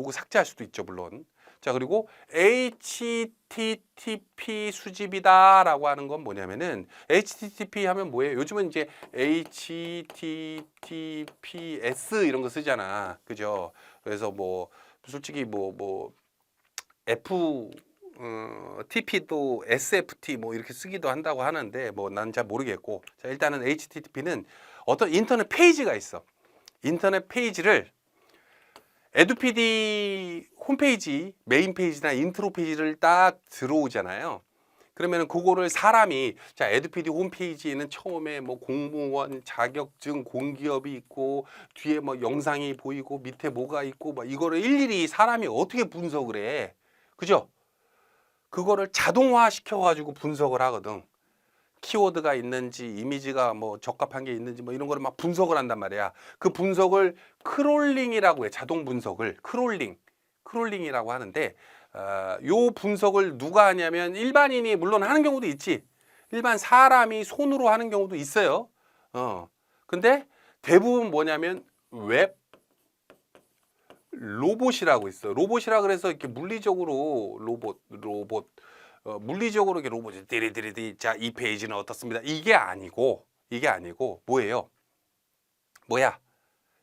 A: 삭제할 수도 있죠, 물론. 자, 그리고 HTTP 수집이다라고 하는 건 뭐냐면은 HTTP 하면 뭐예요? 요즘은 이제 HTTPS 이런 거 쓰잖아. 그죠? 그래서 뭐 솔직히 TP도 SFT 뭐 이렇게 쓰기도 한다고 하는데 뭐 난 잘 모르겠고. 자, 일단은 HTTP는 어떤 인터넷 페이지가 있어. 인터넷 페이지를 에듀피디 홈페이지, 메인 페이지나 인트로 페이지를 딱 들어오잖아요. 그러면은 그거를 사람이 자, 에듀피디 홈페이지에는 처음에 뭐 공무원 자격증 공기업이 있고 뒤에 뭐 영상이 보이고 밑에 뭐가 있고 뭐 이거를 일일이 사람이 어떻게 분석을 해. 그죠? 그거를 자동화 시켜 가지고 분석을 하거든. 키워드가 있는지 이미지가 뭐 적합한 게 있는지 뭐 이런 거를 막 분석을 한단 말이야. 그 분석을 크롤링이라고 해. 자동 분석을 크롤링이라고 하는데 요 분석을 누가 하냐면 일반인이 물론 하는 경우도 있지. 일반 사람이 손으로 하는 경우도 있어요. 근데 대부분 뭐냐면 웹 로봇이라고 있어. 로봇이라 그래서 이렇게 물리적으로 물리적으로 이렇게 로봇이 띠리띠리띠 자, 이 페이지는 어떻습니다. 이게 아니고 뭐예요? 뭐야?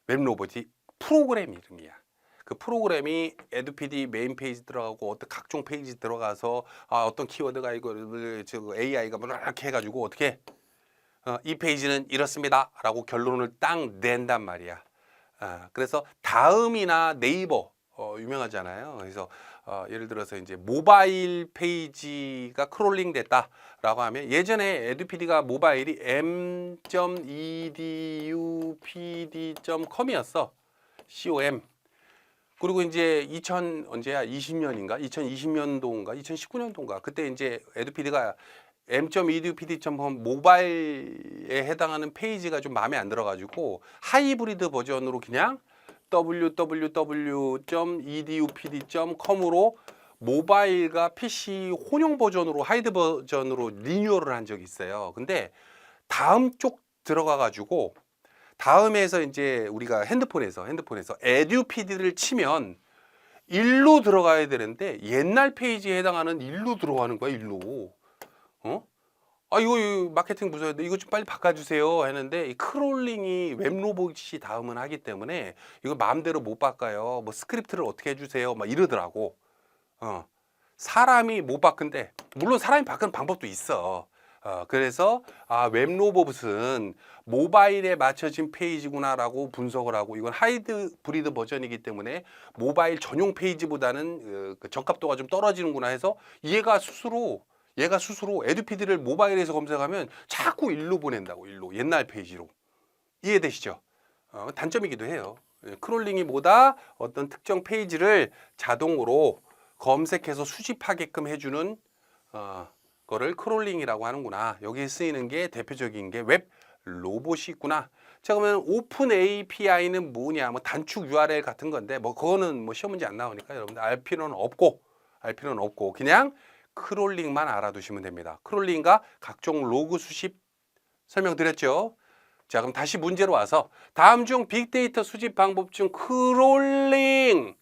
A: 웹 로봇이 프로그램 이름이야. 그 프로그램이 에듀피디 메인 페이지 들어가고 어떤 각종 페이지 들어가서 어떤 키워드가 이거 AI가 뭐 이렇게 해가지고 어떻게 이 페이지는 이렇습니다라고 결론을 딱 낸단 말이야. 그래서 다음이나 네이버 유명하잖아요. 그래서 예를 들어서 이제 모바일 페이지가 크롤링 됐다라고 하면 예전에 에듀피디가 모바일이 m.edupd.com이었어. com. 그리고 이제 2020년인가 2020년도인가 2019년도인가 그때 이제 에듀피디가 m.edupd.com 모바일에 해당하는 페이지가 좀 마음에 안 들어가지고 하이브리드 버전으로 그냥 www.edupd.com으로 모바일과 PC 혼용 버전으로 하이드 버전으로 리뉴얼을 한 적이 있어요. 근데 다음 쪽 들어가 가지고 다음에서 이제 우리가 핸드폰에서 에듀피디를 치면 일로 들어가야 되는데 옛날 페이지에 해당하는 일로 들어가는 거야, 일로. 이거 마케팅 부서인데 이거 좀 빨리 바꿔주세요 했는데 이 크롤링이 웹로봇이 다음은 하기 때문에 이거 마음대로 못 바꿔요. 뭐 스크립트를 어떻게 해주세요. 막 이러더라고. 사람이 못 바꾼대. 물론 사람이 바꾸는 방법도 있어. 그래서 웹로봇은 모바일에 맞춰진 페이지구나라고 분석을 하고 이건 하이브리드 버전이기 때문에 모바일 전용 페이지보다는 그 적합도가 좀 떨어지는구나 해서 얘가 스스로 에듀피디를 모바일에서 검색하면 자꾸 일로 보낸다고. 일로 옛날 페이지로. 이해되시죠? 단점이기도 해요. 크롤링이 뭐다? 어떤 특정 페이지를 자동으로 검색해서 수집하게끔 해주는 거를 크롤링이라고 하는구나. 여기에 쓰이는 게 대표적인 게 웹 로봇이 있구나. 자, 그러면 오픈 API는 뭐냐? 뭐 단축 URL 같은 건데 뭐 그거는 뭐 시험 문제 안 나오니까 여러분들 알 필요는 없고 그냥 크롤링만 알아두시면 됩니다. 크롤링과 각종 로그 수집 설명드렸죠. 자, 그럼 다시 문제로 와서 다음 중 빅데이터 수집 방법 중 크롤링과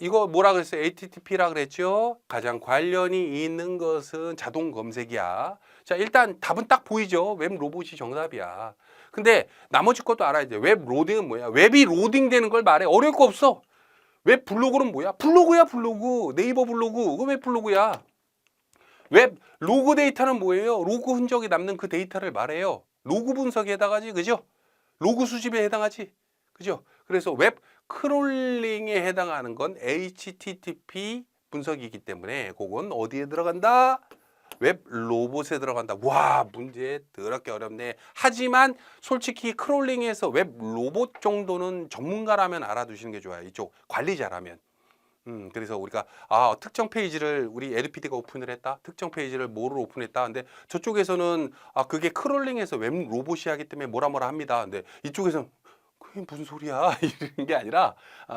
A: 이거 뭐라 그랬어요? HTTP라 그랬죠. 가장 관련이 있는 것은 자동 검색이야. 자, 일단 답은 딱 보이죠. 웹 로봇이 정답이야. 근데 나머지 것도 알아야 돼. 웹 로딩은 뭐야? 웹이 로딩되는 걸 말해. 어려울 거 없어. 웹 블로그는 뭐야? 블로그야, 블로그. 네이버 블로그. 그거 웹 블로그야. 웹 로그 데이터는 뭐예요? 로그 흔적이 남는 그 데이터를 말해요. 로그 분석에 해당하지, 그죠? 로그 수집에 해당하지, 그죠? 그래서 웹 크롤링에 해당하는 건 HTTP 분석이기 때문에 그건 어디에 들어간다? 웹 로봇에 들어간다. 와, 문제 더럽게 어렵네. 하지만 솔직히 크롤링에서 웹 로봇 정도는 전문가라면 알아두시는 게 좋아요. 이쪽 관리 잘하면. 그래서 우리가 특정 페이지를 우리 LPD가 오픈을 했다. 특정 페이지를 뭐로 오픈했다. 근데 저쪽에서는 그게 크롤링에서 웹 로봇이 하기 때문에 뭐라 뭐라 합니다. 근데 이쪽에서는 그게 무슨 소리야? 이런 게 아니라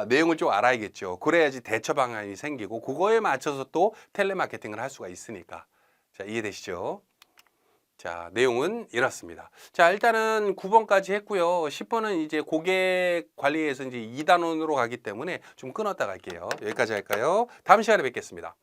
A: 내용을 좀 알아야겠죠. 그래야지 대처 방안이 생기고 그거에 맞춰서 또 텔레마케팅을 할 수가 있으니까. 자, 이해되시죠? 자, 내용은 이렇습니다. 자, 일단은 9번까지 했고요. 10번은 이제 고객 관리에서 이제 2단원으로 가기 때문에 좀 끊었다 갈게요. 여기까지 할까요? 다음 시간에 뵙겠습니다.